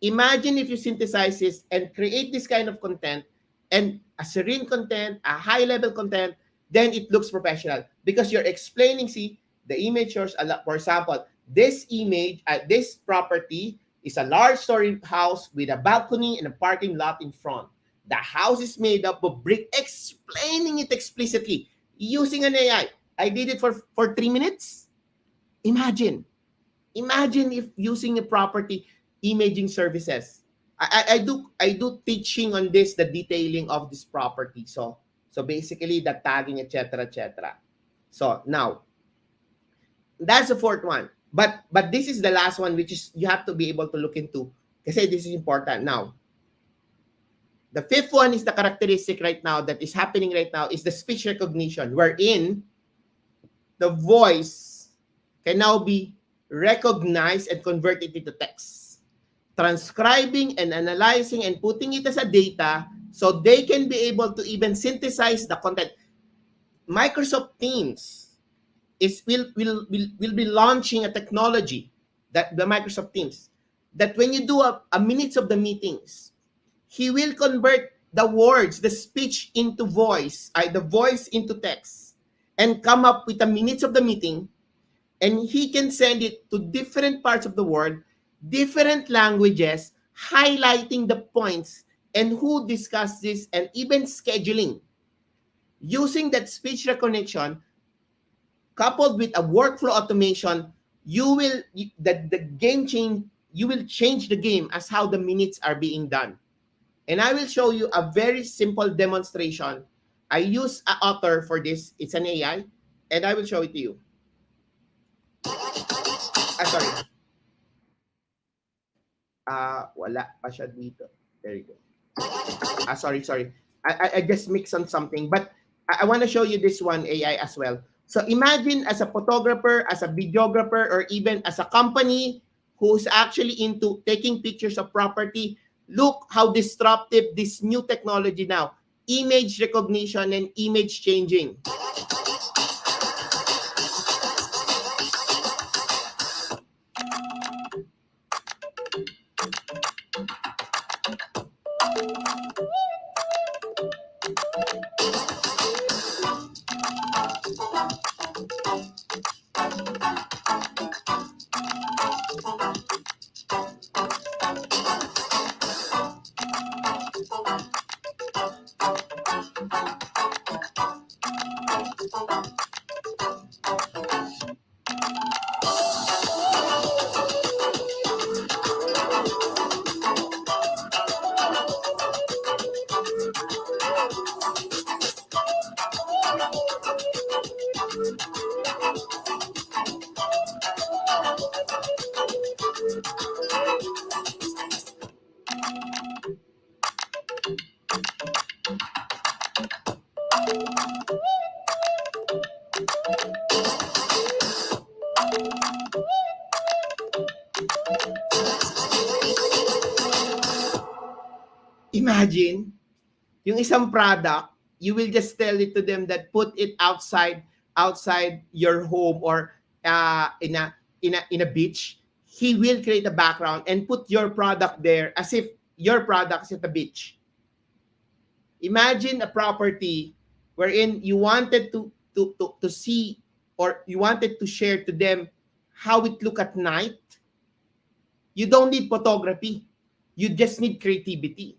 Imagine if you synthesize this and create this kind of content, and a serene content, a high-level content, then it looks professional because you're explaining, see, the image shows, for example, this image, this property is a large-story house with a balcony and a parking lot in front. The house is made up of brick, explaining it explicitly using an AI. I did it for 3 minutes. Imagine if using a property imaging services. I do teaching on this, the detailing of this property. So basically the tagging, etc. So now that's the fourth one. But this is the last one, which is you have to be able to look into, kasi this is important. Now, the fifth one is the characteristic right now that is happening right now is the speech recognition, wherein the voice can now be recognized and converted into text, transcribing and analyzing and putting it as a data so they can be able to even synthesize the content. Microsoft Teams will be launching a technology, that the Microsoft Teams, that when you do a minutes of the meetings, he will convert the words, the speech into voice, the voice into text, and come up with the minutes of the meeting, and he can send it to different parts of the world, different languages, highlighting the points and who discussed this, and even scheduling. Using that speech recognition, coupled with a workflow automation, you will change the game as how the minutes are being done. And I will show you a very simple demonstration. I use an author for this. It's an AI, and I will show it to you. Sorry. Wala pa siya dito. There you go. Sorry. I just mixed on something, but I want to show you this one AI as well. So imagine as a photographer, as a videographer, or even as a company who's actually into taking pictures of property. Look how disruptive this new technology now, image recognition and image changing. imagine, yung isang product, you will just tell it to them that put it outside your home or in a beach. He will create a background and put your product there as if your product is at the beach. Imagine a property wherein you wanted to see, or you wanted to share to them how it look at night. You don't need photography. You just need creativity.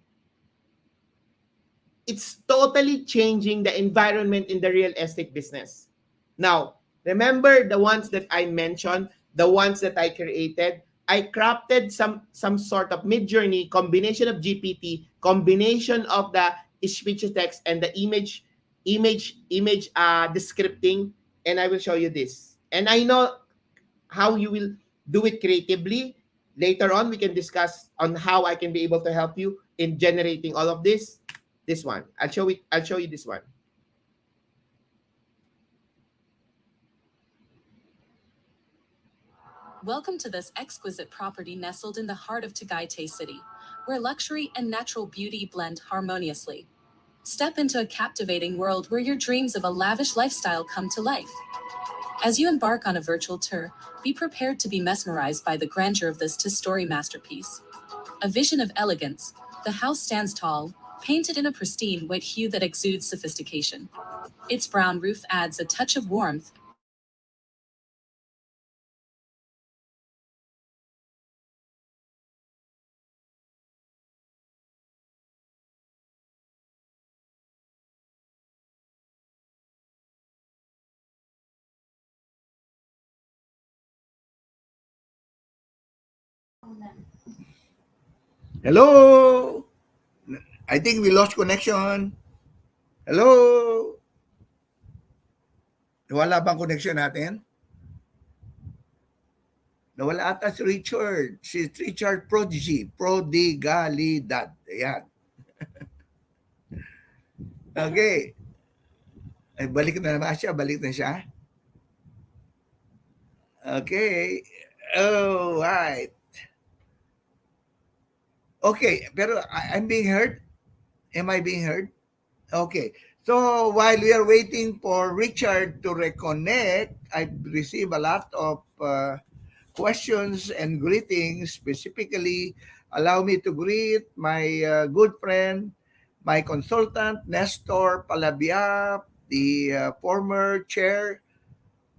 It's totally changing the environment in the real estate business. Now, remember the ones that I mentioned, the ones that I created? I crafted some sort of mid-journey, combination of GPT, combination of the speech to text and the image descripting, and I will show you this. And I know how you will do it creatively. Later on, we can discuss on how I can be able to help you in generating all of this. This one. I'll show you this one. Welcome to this exquisite property nestled in the heart of Tagaytay City, where luxury and natural beauty blend harmoniously. Step into a captivating world where your dreams of a lavish lifestyle come to life. As you embark on a virtual tour, be prepared to be mesmerized by the grandeur of this two-story masterpiece. A vision of elegance, the house stands tall, painted in a pristine white hue that exudes sophistication. Its brown roof adds a touch of warmth. Hello? I think we lost connection. Hello? Nawala bang connection natin? Nawala ata si Richard. Si Richard Prodigy. Prodigalidad. Ayan. Okay. Ay, balik na naman siya. Balik na siya. Okay. Oh, right. Okay. Pero I'm being heard? Am I being heard? Okay. So while we are waiting for Richard to reconnect, I've received a lot of questions and greetings. Specifically, allow me to greet my good friend, my consultant, Nestor Palabia, the former chair,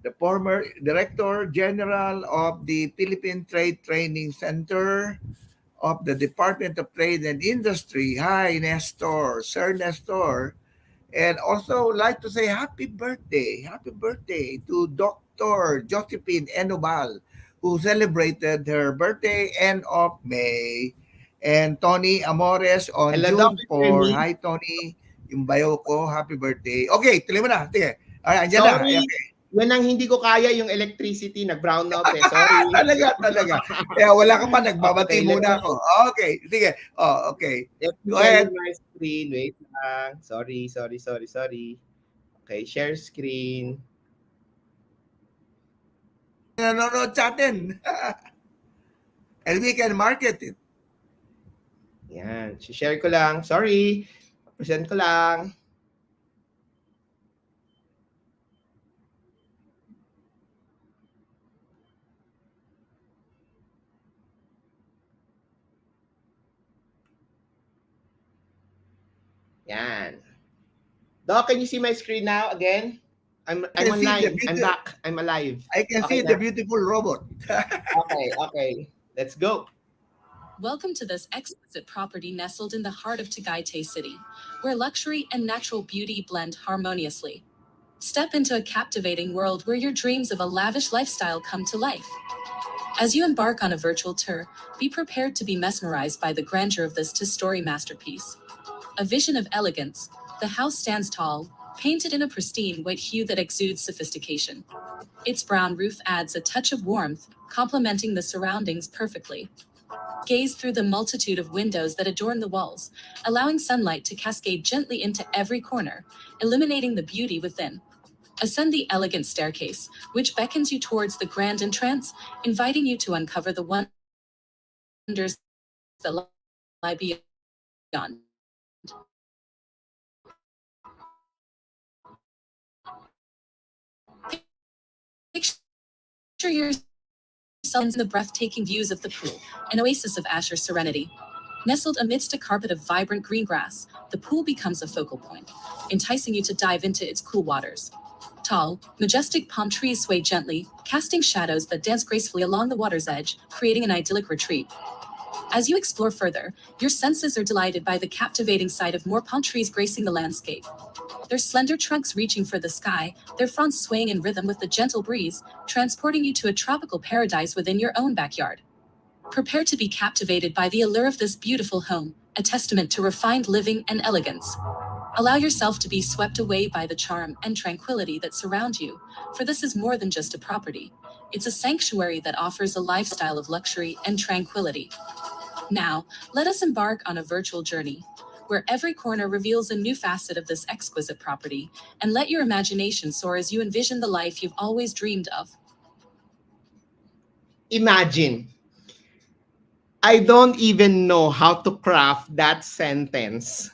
the former director general of the Philippine Trade Training Center of the Department of Trade and Industry. Hi, Nestor, Sir Nestor. And also like to say happy birthday to Dr. Josephine Enobal, who celebrated her birthday end of May. And Tony Amores on Hello, June Dr. 4. Jeremy. Hi, Tony. Yung bio ko, happy birthday. Okay, tuloy mo na. Sige. Alright, andyan na. Sorry, Okay. when ang hindi ko kaya yung electricity, nag-brown out eh. Sorry. Talaga. Kaya wala ka pa, nagbabati Okay, muna ako. Okay, sige. Oh, okay. Let me Go share ahead. my screen. Wait lang. Sorry. Okay, share screen. Nanonood sa atin. And we can market it. Yan. Share ko lang. Sorry. Present ko lang. Yan. Doc, can you see my screen now again? I'm online. I'm back. I'm alive. I can see the beautiful robot. Okay. Let's go. Welcome to this exquisite property nestled in the heart of Tagaytay City, where luxury and natural beauty blend harmoniously. Step into a captivating world where your dreams of a lavish lifestyle come to life. As you embark on a virtual tour, be prepared to be mesmerized by the grandeur of this two-story masterpiece. A vision of elegance, the house stands tall, painted in a pristine white hue that exudes sophistication. Its brown roof adds a touch of warmth, complementing the surroundings perfectly. Gaze through the multitude of windows that adorn the walls, allowing sunlight to cascade gently into every corner, illuminating the beauty within. Ascend the elegant staircase, which beckons you towards the grand entrance, inviting you to uncover the wonders that lie beyond. Picture yourself in the breathtaking views of the pool, an oasis of azure serenity. Nestled amidst a carpet of vibrant green grass, the pool becomes a focal point, enticing you to dive into its cool waters. Tall, majestic palm trees sway gently, casting shadows that dance gracefully along the water's edge, creating an idyllic retreat. As you explore further, your senses are delighted by the captivating sight of more palm trees gracing the landscape. Their slender trunks reaching for the sky, their fronds swaying in rhythm with the gentle breeze, transporting you to a tropical paradise within your own backyard. Prepare to be captivated by the allure of this beautiful home, a testament to refined living and elegance. Allow yourself to be swept away by the charm and tranquility that surround you, for this is more than just a property. It's a sanctuary that offers a lifestyle of luxury and tranquility. Now, let us embark on a virtual journey, where every corner reveals a new facet of this exquisite property, and let your imagination soar as you envision the life you've always dreamed of. Imagine. I don't even know how to craft that sentence.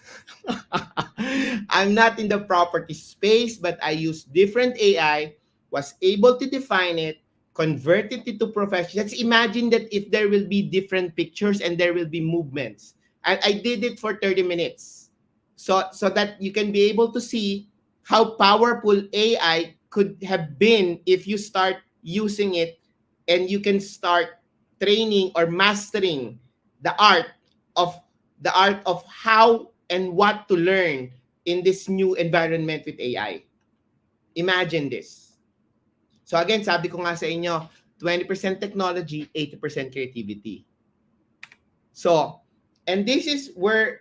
I'm not in the property space, but I use different AI, was able to define it, convert it into profession. Let's imagine that if there will be different pictures and there will be movements. I did it for 30 minutes. So that you can be able to see how powerful AI could have been if you start using it and you can start training or mastering the art of how and what to learn in this new environment with AI. Imagine this. So again, sabi ko nga sa inyo, 20% technology, 80% creativity. So, and this is where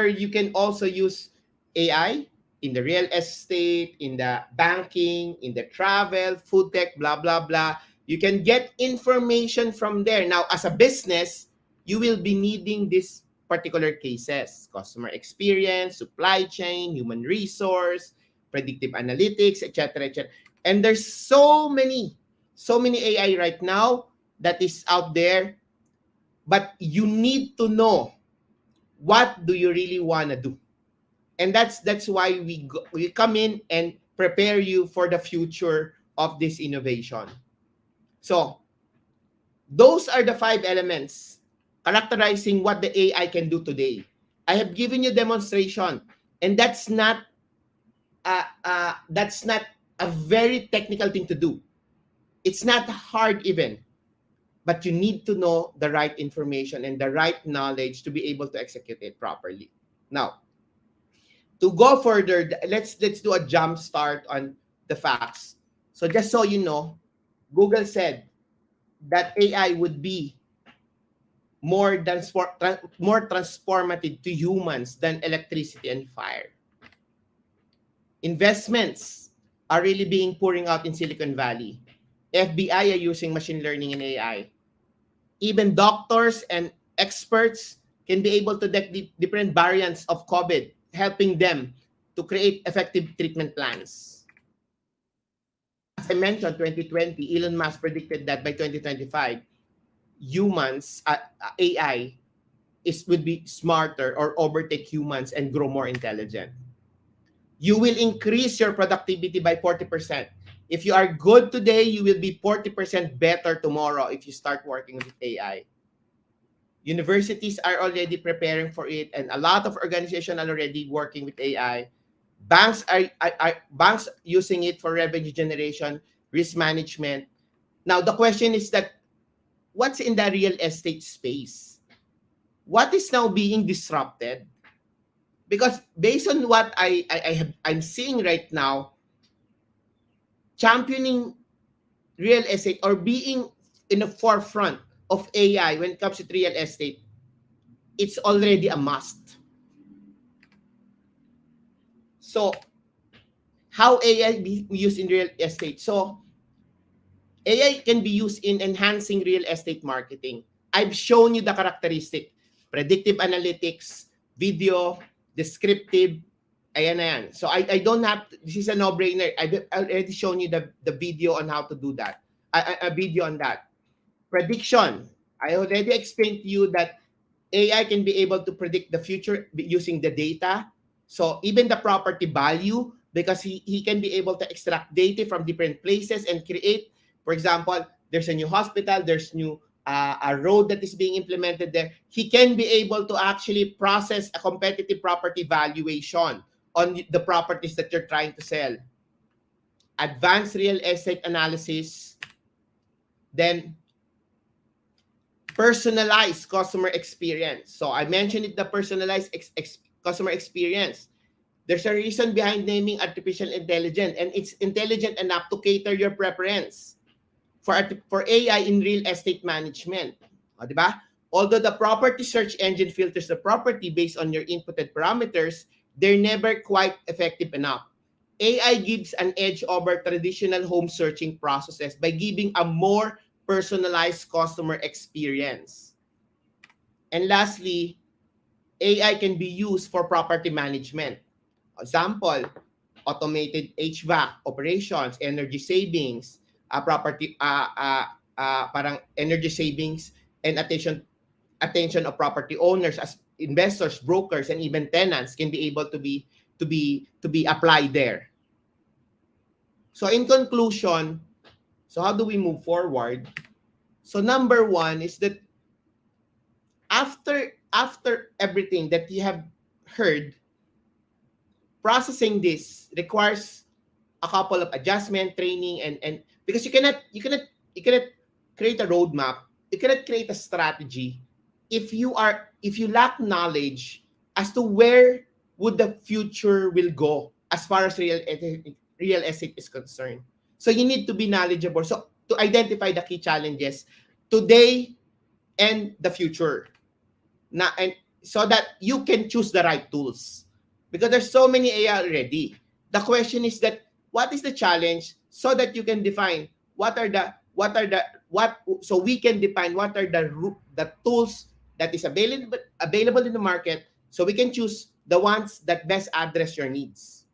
you can also use AI in the real estate, in the banking, in the travel, food tech, blah, blah, blah. You can get information from there. Now, as a business, you will be needing these particular cases: customer experience, supply chain, human resource, predictive analytics, etc., etc. And there's so many AI right now that is out there, but you need to know what do you really want to do. And that's why we come in and prepare you for the future of this innovation. So those are the 5 elements characterizing what the AI can do today. I have given you demonstration, and that's not a very technical thing to do. It's not hard even, but you need to know the right information and the right knowledge to be able to execute it properly. Now, to go further, let's do a jump start on the facts. So just so you know, Google said that AI would be more transformative to humans than electricity and fire. Investments are really being pouring out in Silicon Valley. FBI are using machine learning and AI. Even doctors and experts can be able to detect different variants of COVID, helping them to create effective treatment plans. As I mentioned, 2020, Elon Musk predicted that by 2025, humans, AI, would be smarter or overtake humans and grow more intelligent. You will increase your productivity by 40%. If you are good today, you will be 40% better tomorrow if you start working with AI. Universities are already preparing for it, and a lot of organizations are already working with AI. Banks are banks using it for revenue generation, risk management. Now, the question is that what's in the real estate space? What is now being disrupted? Because based on what I'm seeing right now, championing real estate or being in the forefront of AI when it comes to real estate, it's already a must. So, how AI be used in real estate? So, AI can be used in enhancing real estate marketing. I've shown you the characteristic: predictive analytics, video, descriptive. Ayan na yan. So I don't have to, this is a no-brainer. I've already shown you the video on how to do that. A video on that. Prediction. I already explained to you that AI can be able to predict the future using the data. So even the property value, because he can be able to extract data from different places and create For example, there's a new hospital, there's new a road that is being implemented there. He can be able to actually process a competitive property valuation on the properties that you're trying to sell. Advanced real estate analysis, then personalized customer experience. So I mentioned it, the personalized customer experience. There's a reason behind naming artificial intelligence, and it's intelligent enough to cater your preference for AI in real estate management. O, di ba? Although the property search engine filters the property based on your inputted parameters, they're never quite effective enough. AI gives an edge over traditional home searching processes by giving a more personalized customer experience. And lastly, AI can be used for property management. Example, automated HVAC operations, energy savings, parang energy savings and attention of property owners as investors, brokers, and even tenants can be able to be applied there. So in conclusion, so how do we move forward? So number one is that after everything that you have heard, processing this requires a couple of adjustment, training, and because you cannot create a roadmap, you cannot create a strategy if you lack knowledge as to where would the future will go as far as real estate is concerned. So you need to be knowledgeable. So to identify the key challenges today and the future. And so that you can choose the right tools. Because there's so many AI already. The question is that what is the challenge so that you can define so we can define what are the tools that is available in the market, so we can choose the ones that best address your needs.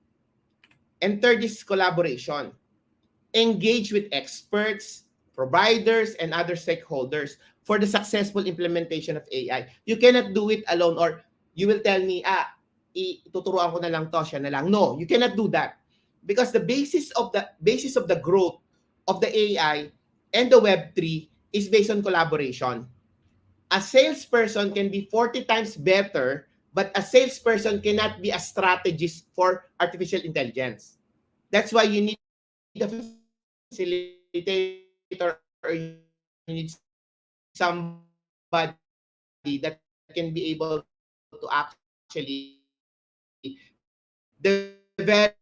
And third is collaboration. Engage with experts, providers, and other stakeholders for the successful implementation of AI. You cannot do it alone, or you will tell me, tuturuan ko na lang to, siya na lang. No, you cannot do that. Because the basis of the growth of the AI and the Web3 is based on collaboration. A salesperson can be 40 times better, but a salesperson cannot be a strategist for artificial intelligence. That's why you need a facilitator, or you need somebody that can be able to actually develop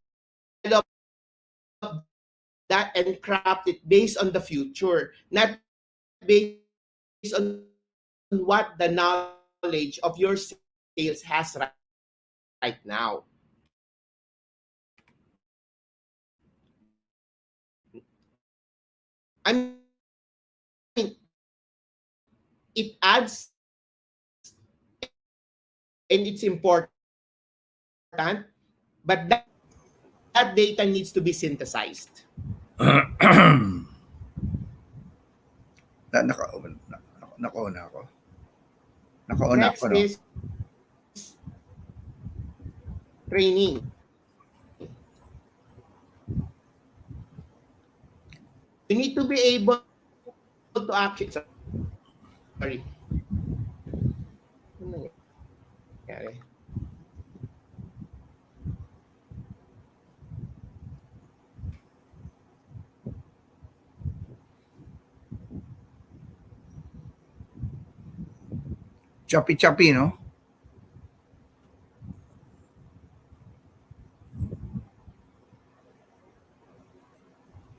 that and craft it based on the future, not based on what the knowledge of your sales has right now. I mean, it adds and it's important, but that data needs to be synthesized. Naka-on ako. Naka-on Next ako, no? is training. You need to be able to actually, sorry. Ano nangyari? Choppy-choppy, no?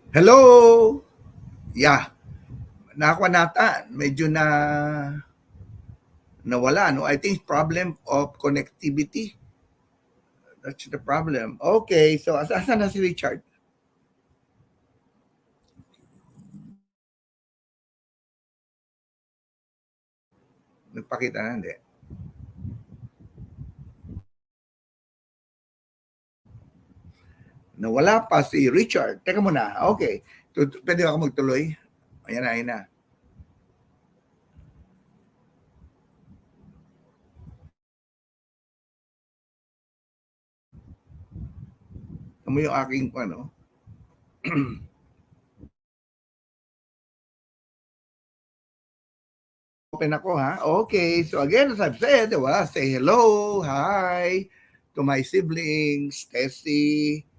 Hello? Yeah. Nakakuha nata. Medyo nawala, no? I think problem of connectivity. That's the problem. Okay, so asan na si Richard? Nagpakita na, hindi. Nawala pa si Richard. Teka muna. Okay. Pwede ako magtuloy? Ayan na, ayan na. Ano yung aking, Open ako ha. Okay, so again, as I've said, well, say hello, hi to my siblings, Tessie,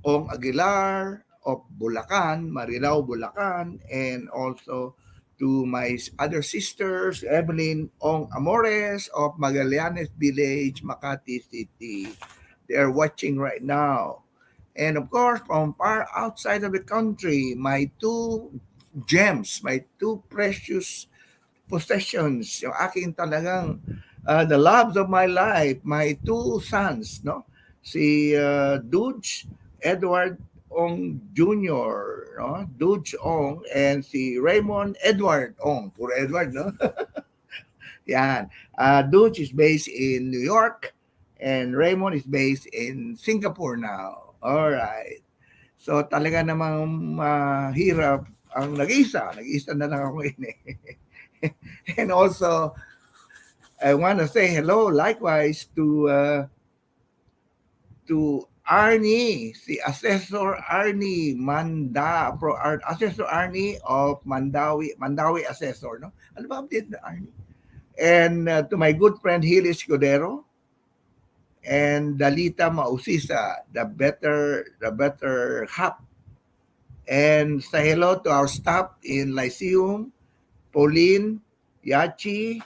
Ong Aguilar of Bulacan, Marilao, Bulacan, and also to my other sisters, Evelyn Ong Amores of Magallanes Village, Makati City. They are watching right now. And of course, from far outside of the country, my two gems, my two precious possessions, yung aking talagang the loves of my life, my two sons, no? Si Dudes Edward Ong Jr., no? Dudes Ong, and si Raymond Edward Ong. Puro Edward, no? Yan. Dudes is based in New York, and Raymond is based in Singapore now. All right. So talaga namang mahirap ang nag-isa. Nag-isa na lang ako ini. And also, I want to say hello likewise to Arnie, si Assessor Arnie Assessor Arnie of Mandawi Assessor, no? Ano ba update na Arnie? And to my good friend Hilly Escudero and Dalita Mausisa, the better half. And say hello to our staff in Lyceum, Pauline, Yachi,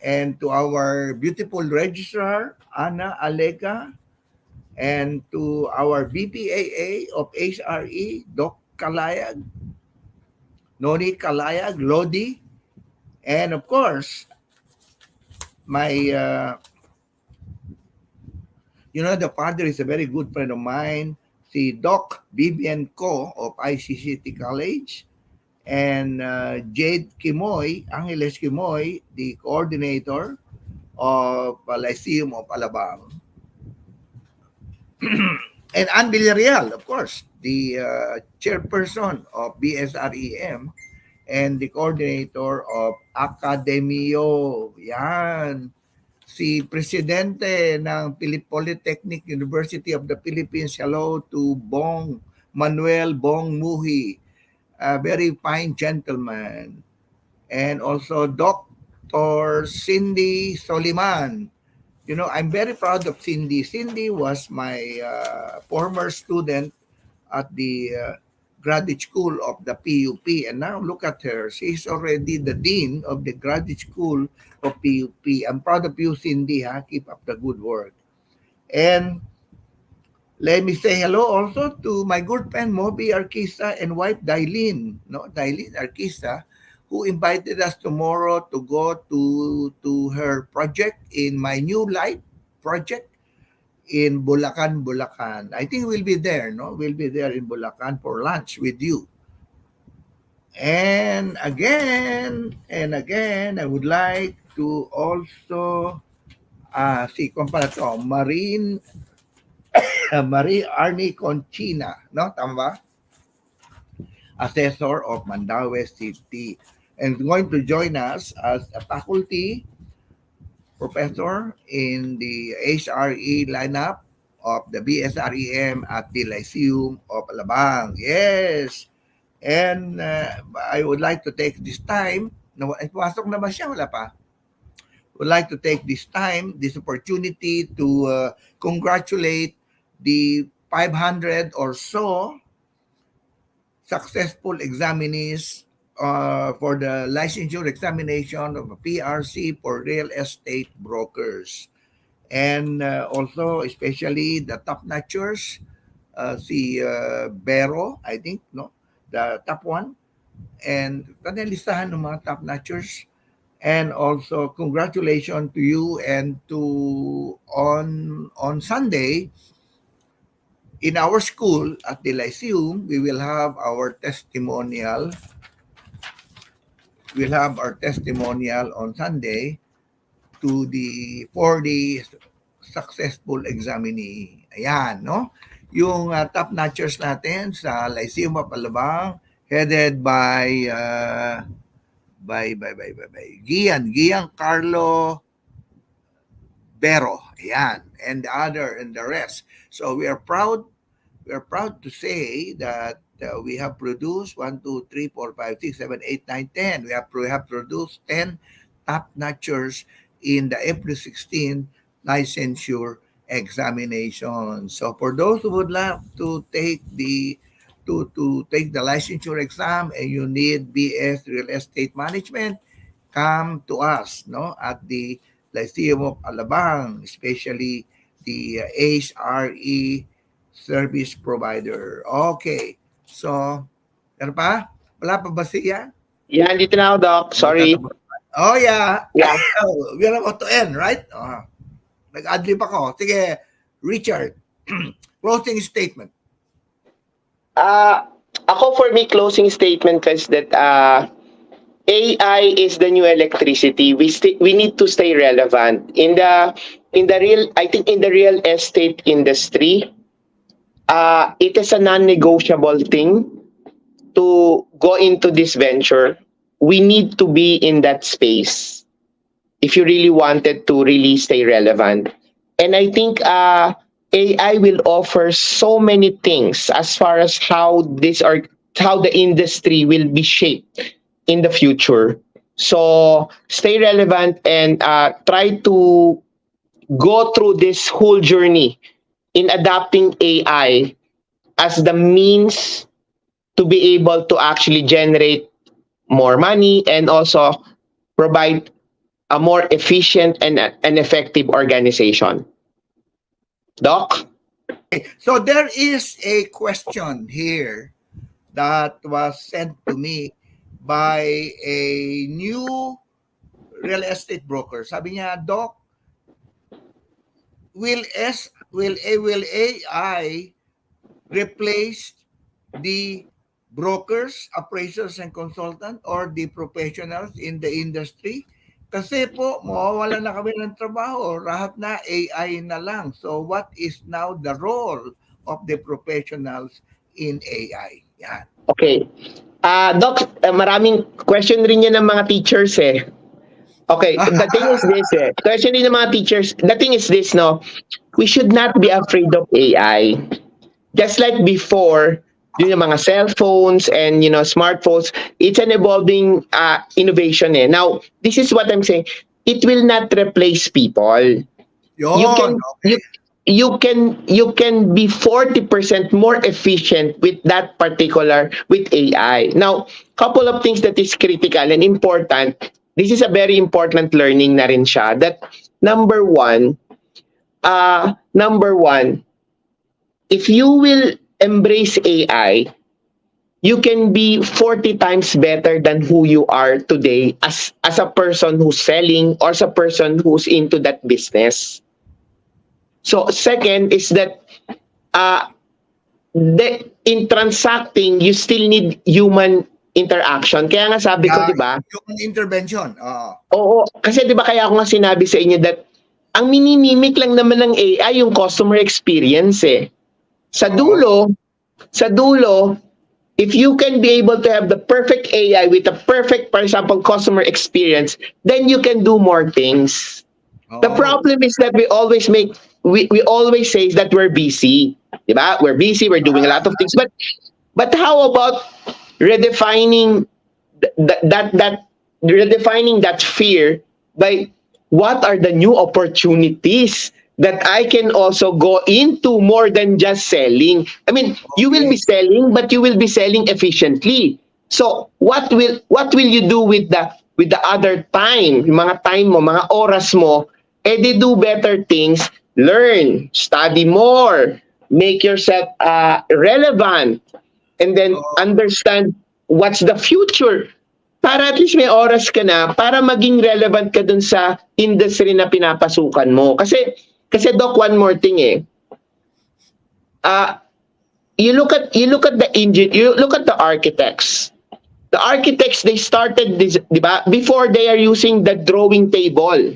and to our beautiful registrar, Ana Alega, and to our BPAA of HRE, Doc Kalayag, Noni Kalayag, Lodi, and of course, my, the father is a very good friend of mine, si Doc Vivian Ko of ICCT College, and Jade Kimoy, Angeles Kimoy, the coordinator of Lyceum of Alabang. And Ann Villarreal, of course, the chairperson of BSREM and the coordinator of Academio. Yan. Si Presidente ng Polytechnic University of the Philippines. Hello to Manuel Bong Muhi, a very fine gentleman. And also Dr. Cindy Soliman. I'm very proud of Cindy. Cindy was my former student at the graduate school of the PUP. And now look at her. She's already the dean of the graduate school of PUP. I'm proud of you, Cindy. Keep up the good work. And let me say hello also to my good friend Moby Arquista and wife Dailin. No, Dailin Arquista, who invited us tomorrow to go to her project in my new life project in Bulacan, Bulacan. I think we'll be there, no? We'll be there in Bulacan for lunch with you. And again, I would like to also see Marie Arnie Conchina, no? Tama ba? Assessor of Mandaue City, and going to join us as a faculty professor in the HRE lineup of the BSREM at the Lyceum of Alabang. Yes. And I would like to take this time, pasok na ba siya? Wala pa. Would like to take this time, this opportunity to congratulate the 500 or so successful examinees for the licensure examination of a PRC for real estate brokers. And also, especially the top-notchers, si Bero, I think, no? The top one. And listahan ng mga top-notchers. And also, congratulations to you and to on Sunday, in our school at the Lyceum, we will have our testimonial. We'll have our testimonial on Sunday for the successful examinee. Ayan, no? Yung top-notchers natin sa Lyceum of Alabang, headed by Gian Carlo Bero. Ayan, and the rest. So we are proud to say that we have produced 1, 2, 3, 4, 5, 6, 7, 8, 9, 10. We have produced 10 top notchers in the April 16 licensure examination. So for those who would love to take the licensure exam and you need BS Real Estate Management, come to us, no, at the Lyceum of Alabang, especially the HRE service provider. Okay. So, ano pa? Wala pa ba siya? Yan, dito na ako, Doc. Sorry. Oh, yeah. Yeah. We're about to end, right? Nag-adlib ako. Sige, Richard. Closing statement. Ako, for me, closing statement is that AI is the new electricity. We need to stay relevant in the real estate industry. It is a non-negotiable thing to go into this venture. We need to be in that space if you really wanted to really stay relevant. And I think AI will offer so many things as far as how the industry will be shaped in the future. So stay relevant and try to go through this whole journey in adapting AI as the means to be able to actually generate more money and also provide a more efficient and an effective organization. Doc? So there is a question here that was sent to me by a new real estate broker. Sabi niya, Doc, will AI replace the brokers, appraisers, and consultants or the professionals in the industry? Kasi po, mawawala na kami ng trabaho. Lahat na AI na lang. So what is now the role of the professionals in AI? Yan. Okay. Doc, maraming question rin yan ng mga teachers eh. Okay, the thing is this question rin ng mga teachers, the thing is this, no? We should not be afraid of AI. Just like before, yung mga cell phones and smartphones, it's an evolving innovation eh. Now, this is what I'm saying. It will not replace people. You can be 40% more efficient with AI. Now, couple of things that is critical and important. This is a very important learning na rin siya. That number one, if you will embrace AI, you can be 40 times better than who you are today as a person who's selling or as a person who's into that business. So second is that in transacting, you still need human interaction. Kaya nga sabi ko, di ba? Human intervention. Oo, kasi di ba kaya ako nga sinabi sa inyo that ang minimimik lang naman ng AI yung customer experience eh. Sa dulo, if you can be able to have the perfect AI with a perfect, for example, customer experience, then you can do more things. The problem is that we always say is that we're busy. Diba? We're busy, we're doing a lot of things. But how about redefining that fear by what are the new opportunities that I can also go into more than just selling. I mean, you will be selling, but you will be selling efficiently. So what will you do with the other time, mga time mo, mga oras mo? They do better things, learn, study more, make yourself relevant, and then understand what's the future. Para at least may oras ka na para maging relevant ka dun sa industry na pinapasukan mo. Kasi Doc, one more thing eh. You look at the architects. The architects, they started this, di ba? Before they are using the drawing table.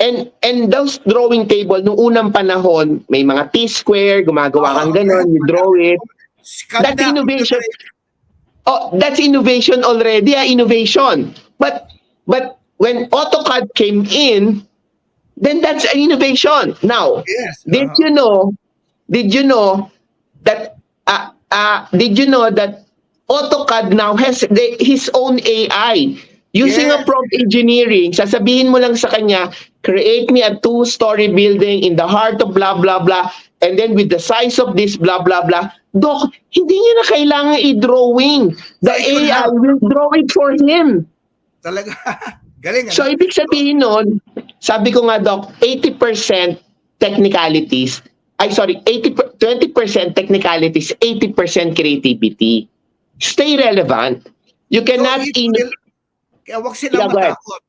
And those drawing table, nung unang panahon, may mga T-square, gumagawa kang ganon, you draw it. That's innovation. Oh, that's innovation already, innovation. But when AutoCAD came in, then that's an innovation. Now, did you know that did you know that AutoCAD now has his own AI? Using a Yes. prompt engineering, sasabihin mo lang sa kanya, create me a 2-story building in the heart of blah, blah, blah, and then with the size of this, blah, blah, blah. Doc, hindi niya na kailangan i-drawing. The Yeah, it will AI help. will draw it for him. Talaga. Galing, So, ano? ibig sabihin nun, sabi ko nga, Doc, 80% technicalities, 20% technicalities, 80% creativity. Stay relevant. You So cannot it will, kaya huwag silang Yeah, go ahead. matakot.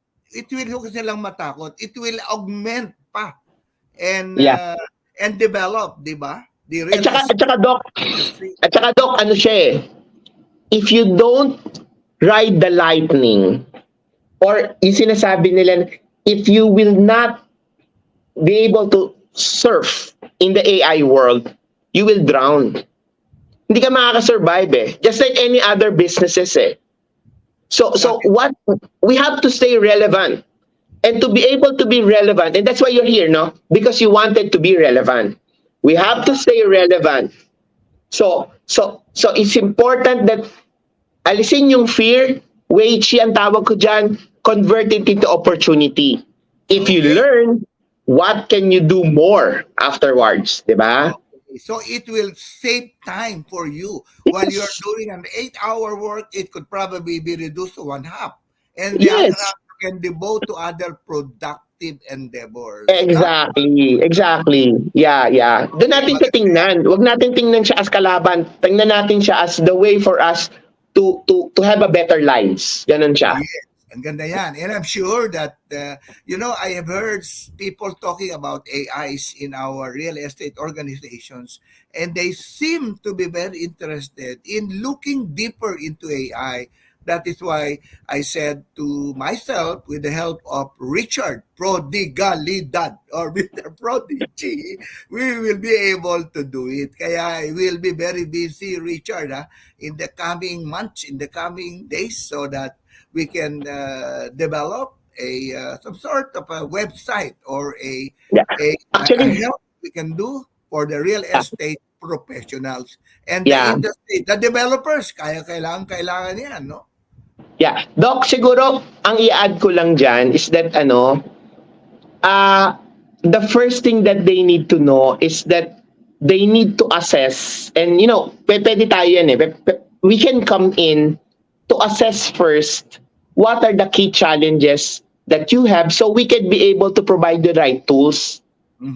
Huwag silang matakot. It will augment pa and Yeah. and develop, di ba? The At real saka, Doc, industry. ano siya eh, if you don't ride the lightning, or yung sinasabi nila, if you will not be able to surf in the AI world, you will drown. Hindi ka makaka-survive eh. Just like any other businesses eh. So what we have to stay relevant, and to be able to be relevant, and that's why you're here, no? Because you wanted to be relevant. We have to stay relevant. So it's important that alisin yung fear, wei chi ang tawag ko dyan, convert it into opportunity. If you Okay. learn, what can you do more afterwards, di ba? So it will save time for you. While you're doing an 8-hour work, it could probably be reduced to 1/2. And the other Yes. half you can devote to other productive endeavors. No? Exactly. Yeah. Doon natin titingnan. Huwag natin tingnan siya as kalaban. Tingnan natin siya as the way for us to have a better lives. Ganon siya. Yes. Ang ganda yan. And I'm sure that, I have heard people talking about AIs in our real estate organizations, and they seem to be very interested in looking deeper into AI. That is why I said to myself, with the help of Richard Prodigalidad or Mr. Prodigy, we will be able to do it. Kaya I will be very busy, Richard, in the coming months, in the coming days, so that we can develop some sort of a website or a Actually, help we can do for the real estate professionals and Yeah. the industry, the developers. Kailangan yan, no? yeah. Doc, siguro, ang i-add ko lang dyan is that, the first thing that they need to know is that they need to assess, and pwede tayo yan eh. We can come in to assess first what are the key challenges that you have, so we can be able to provide the right tools.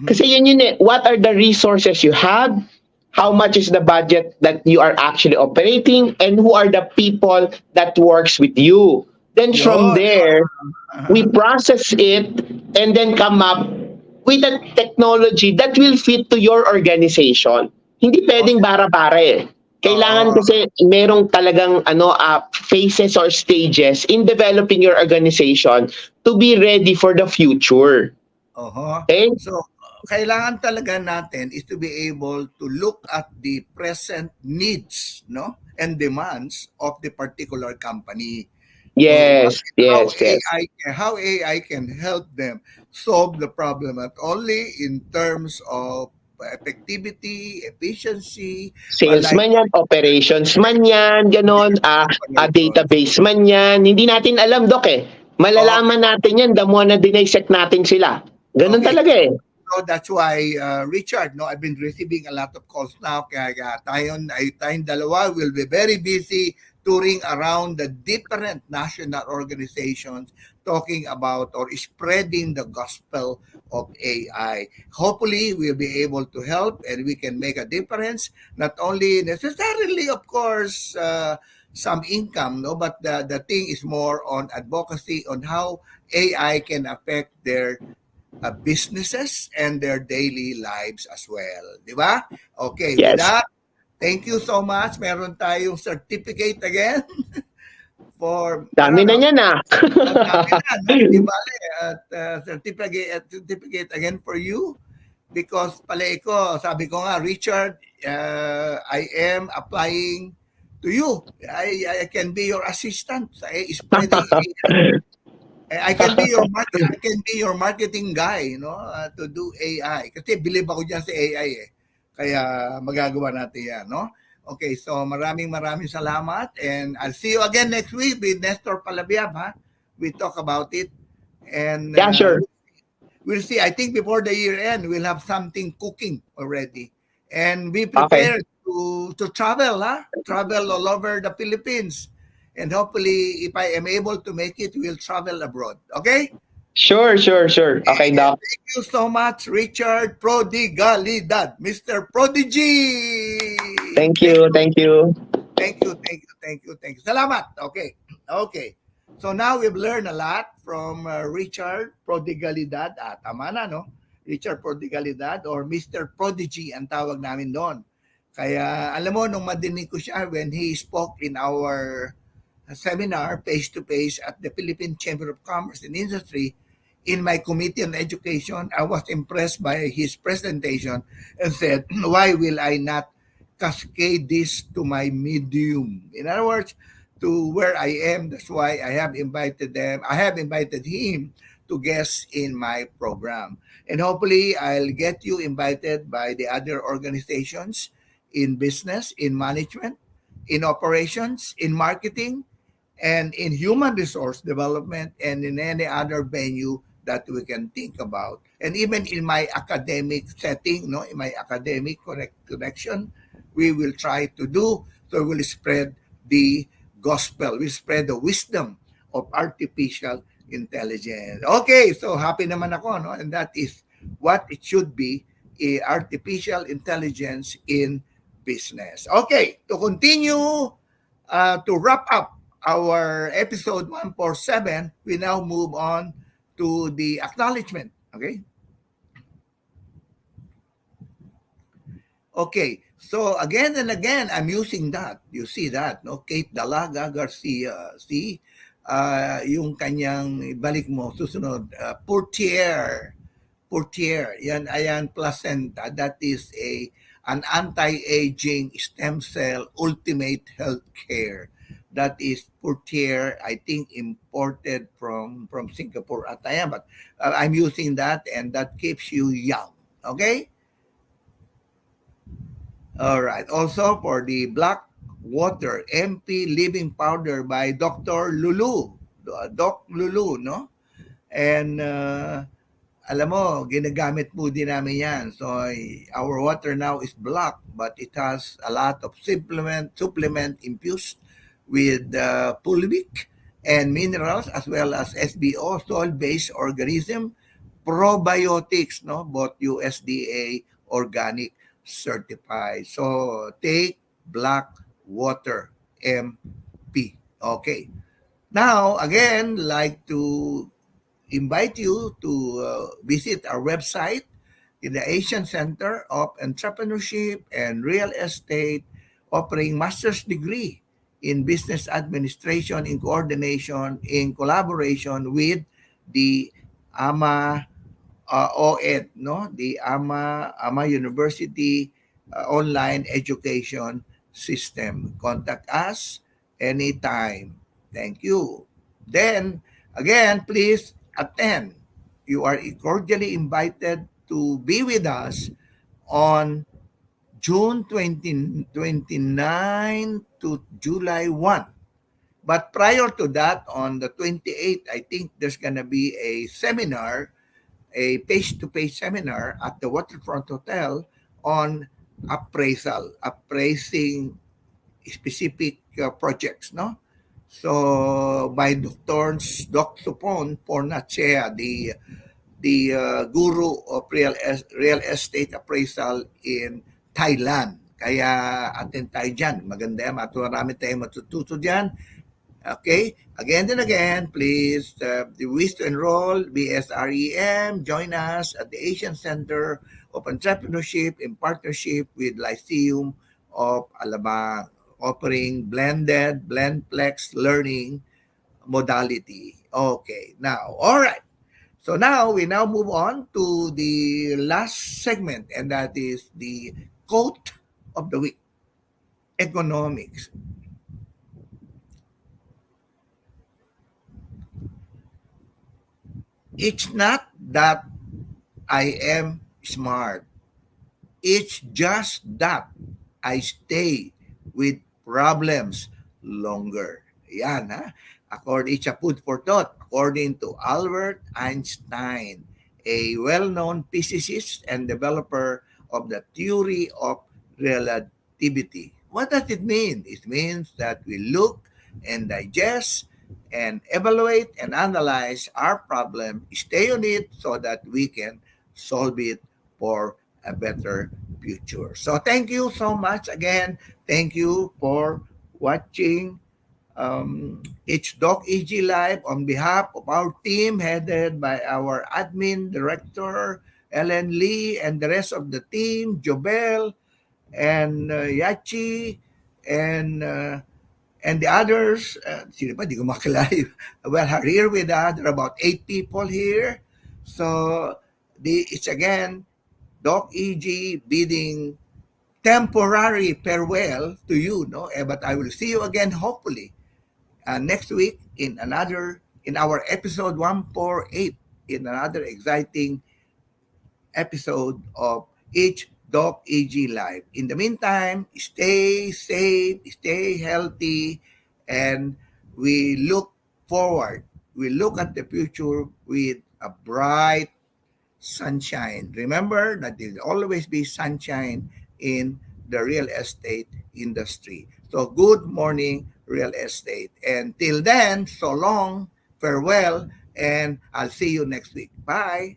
Kasi yun eh, what are the resources you have, how much is the budget that you are actually operating, and who are the people that works with you. Then from there, we process it and then come up with a technology that will fit to your organization. Hindi pwedeng bara-bara eh. Kailangan kasi merong talagang phases or stages in developing your organization to be ready for the future. Okay? So, kailangan talaga natin is to be able to look at the present needs, no, and demands of the particular company. Yes. How AI can help them solve the problem, not only in terms of effectivity, efficiency, Sales man yan, operations man yan, ganon, database man yan. Hindi natin alam, Doc eh. Malalaman natin yan the more na dinisect natin sila. Ganon talaga eh. So that's why, Richard, I've been receiving a lot of calls now. Kaya tayong dalawa will be very busy touring around the different national organizations talking about or spreading the gospel of AI. Hopefully, we'll be able to help and we can make a difference, not only necessarily, of course, some income, but the thing is more on advocacy on how AI can affect their businesses and their daily lives as well. Di ba? Okay, Yes. with that, thank you so much. Meron tayong certificate again for... Dami na yan Dami na, no? Di ba? At certificate again for you because palay ko, sabi ko nga, Richard, I am applying to you. I can be your assistant sa spreading I can be your marketing guy, to do AI. Kasi believe ako diyan sa AI eh. Kaya magagawa natin 'yan, no? Okay, so maraming salamat and I'll see you again next week with Nestor Palabiab, ha? We talk about it and Yeah, sure. we'll see. I think before the year end, we'll have something cooking already. And be Okay. prepared to travel, huh? Travel all over the Philippines. And hopefully, if I am able to make it, we'll travel abroad. Okay? Sure. Okay, Doc. Thank you so much, Richard Prodigalidad, Mr. Prodigy. Thank Thank you. you. Thank you. Thank you. Salamat. Okay. So now we've learned a lot from Richard Prodigalidad. Tama na, no? Richard Prodigalidad or Mr. Prodigy ang tawag namin doon. Kaya alam mo, nung madinig ko siya when he spoke in our seminar face-to-face at the Philippine Chamber of Commerce and Industry, in my committee on education, I was impressed by his presentation and said, why will I not cascade this to my medium? In other words, to where I am. That's why I have invited them. I have invited him to guest in my program. And hopefully I'll get you invited by the other organizations in business, in management, in operations, in marketing, and in human resource development, and in any other venue that we can think about. And even in my academic setting, no, in my academic connection, we will try to do. So we will spread the gospel. We spread the wisdom of artificial intelligence. Okay, so happy naman ako, no? And that is what it should be, artificial intelligence in business. Okay, to continue, to wrap up our episode 147, we now move on to the acknowledgement. Okay? Okay, so again and again, I'm using that. You see that, no? Kate Dalaga Garcia. See? Yung kanyang, balik mo, susunod, Portier. Ayan, placenta. That is an anti-aging stem cell ultimate healthcare. That is Portier, I think imported from Singapore at ayan, but I'm using that and that keeps you young. Okay? All right. Also for the black water MP living powder by Dr. Lulu. Doc Lulu, no? And alam mo, ginagamit po din namin yan. So our water now is black but it has a lot of supplement infused with fulvic and minerals as well as SBO, soil-based organism, probiotics, no? Both USDA organic certified. So take black water MP. Okay. Now, again, like to invite you to visit our website in the Asian Center of Entrepreneurship and Real Estate, offering master's degree in business administration in coordination, in collaboration with the AMA OED, no? The AMA University online education system. Contact us anytime. Thank you. Then, again, please attend. You are cordially invited to be with us on June 29 to July 1. But prior to that, on the 28th, I think there's going to be a seminar, a face-to-face seminar at the Waterfront Hotel on appraising specific projects, no? So by Dr. Supon Pornachea, the guru of real estate appraisal in Thailand. Kaya attend tayo dyan. Maganda yan. Marami tayong matututo dyan. Okay, again and again, please, if you wish to enroll, BSREM, join us at the Asian Center of Entrepreneurship in partnership with Lyceum of Alabang, offering blendplex learning modality. Okay, now, all right. So now we now move on to the last segment, and that is the quote of the week, economics. It's not that I am smart. It's just that I stay with problems longer. Yan, ha? According, it's a food for thought. According to Albert Einstein, a well-known physicist and developer of the theory of relativity. What does it mean? It means that we look and digest and evaluate and analyze our problem, stay on it so that we can solve it for a better future. So thank you so much again. Thank you for watching It's Doc EG Live on behalf of our team headed by our admin director, Ellen Lee, and the rest of the team, Jobel and Yachi and the others. Sino ba? Di ko makilala. Well, here with us, there are about 8 people here. So it's again Doc EG bidding temporary farewell to you, no? But I will see you again, hopefully, next week in our episode 148, in another exciting episode of Each Doc EG Live. In the meantime, stay safe, stay healthy, and we look forward. We look at the future with a bright sunshine. Remember that there will always be sunshine in the real estate industry. So good morning, real estate. And till then, so long, farewell, and I'll see you next week. Bye.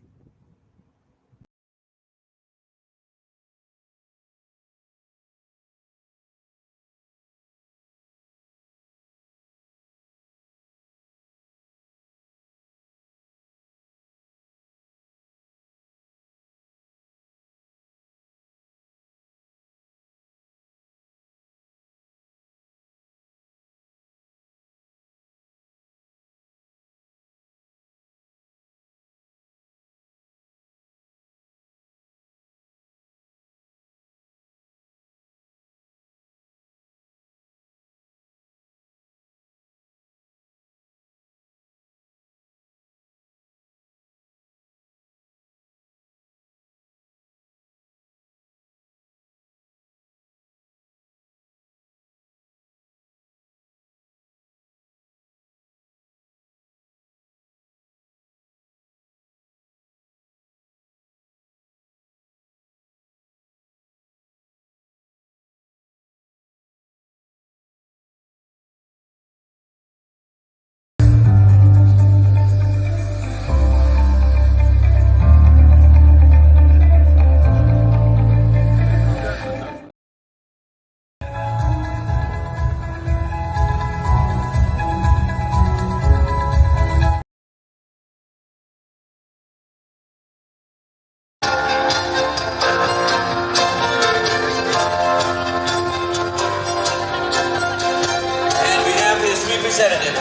representative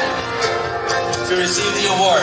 to receive the award.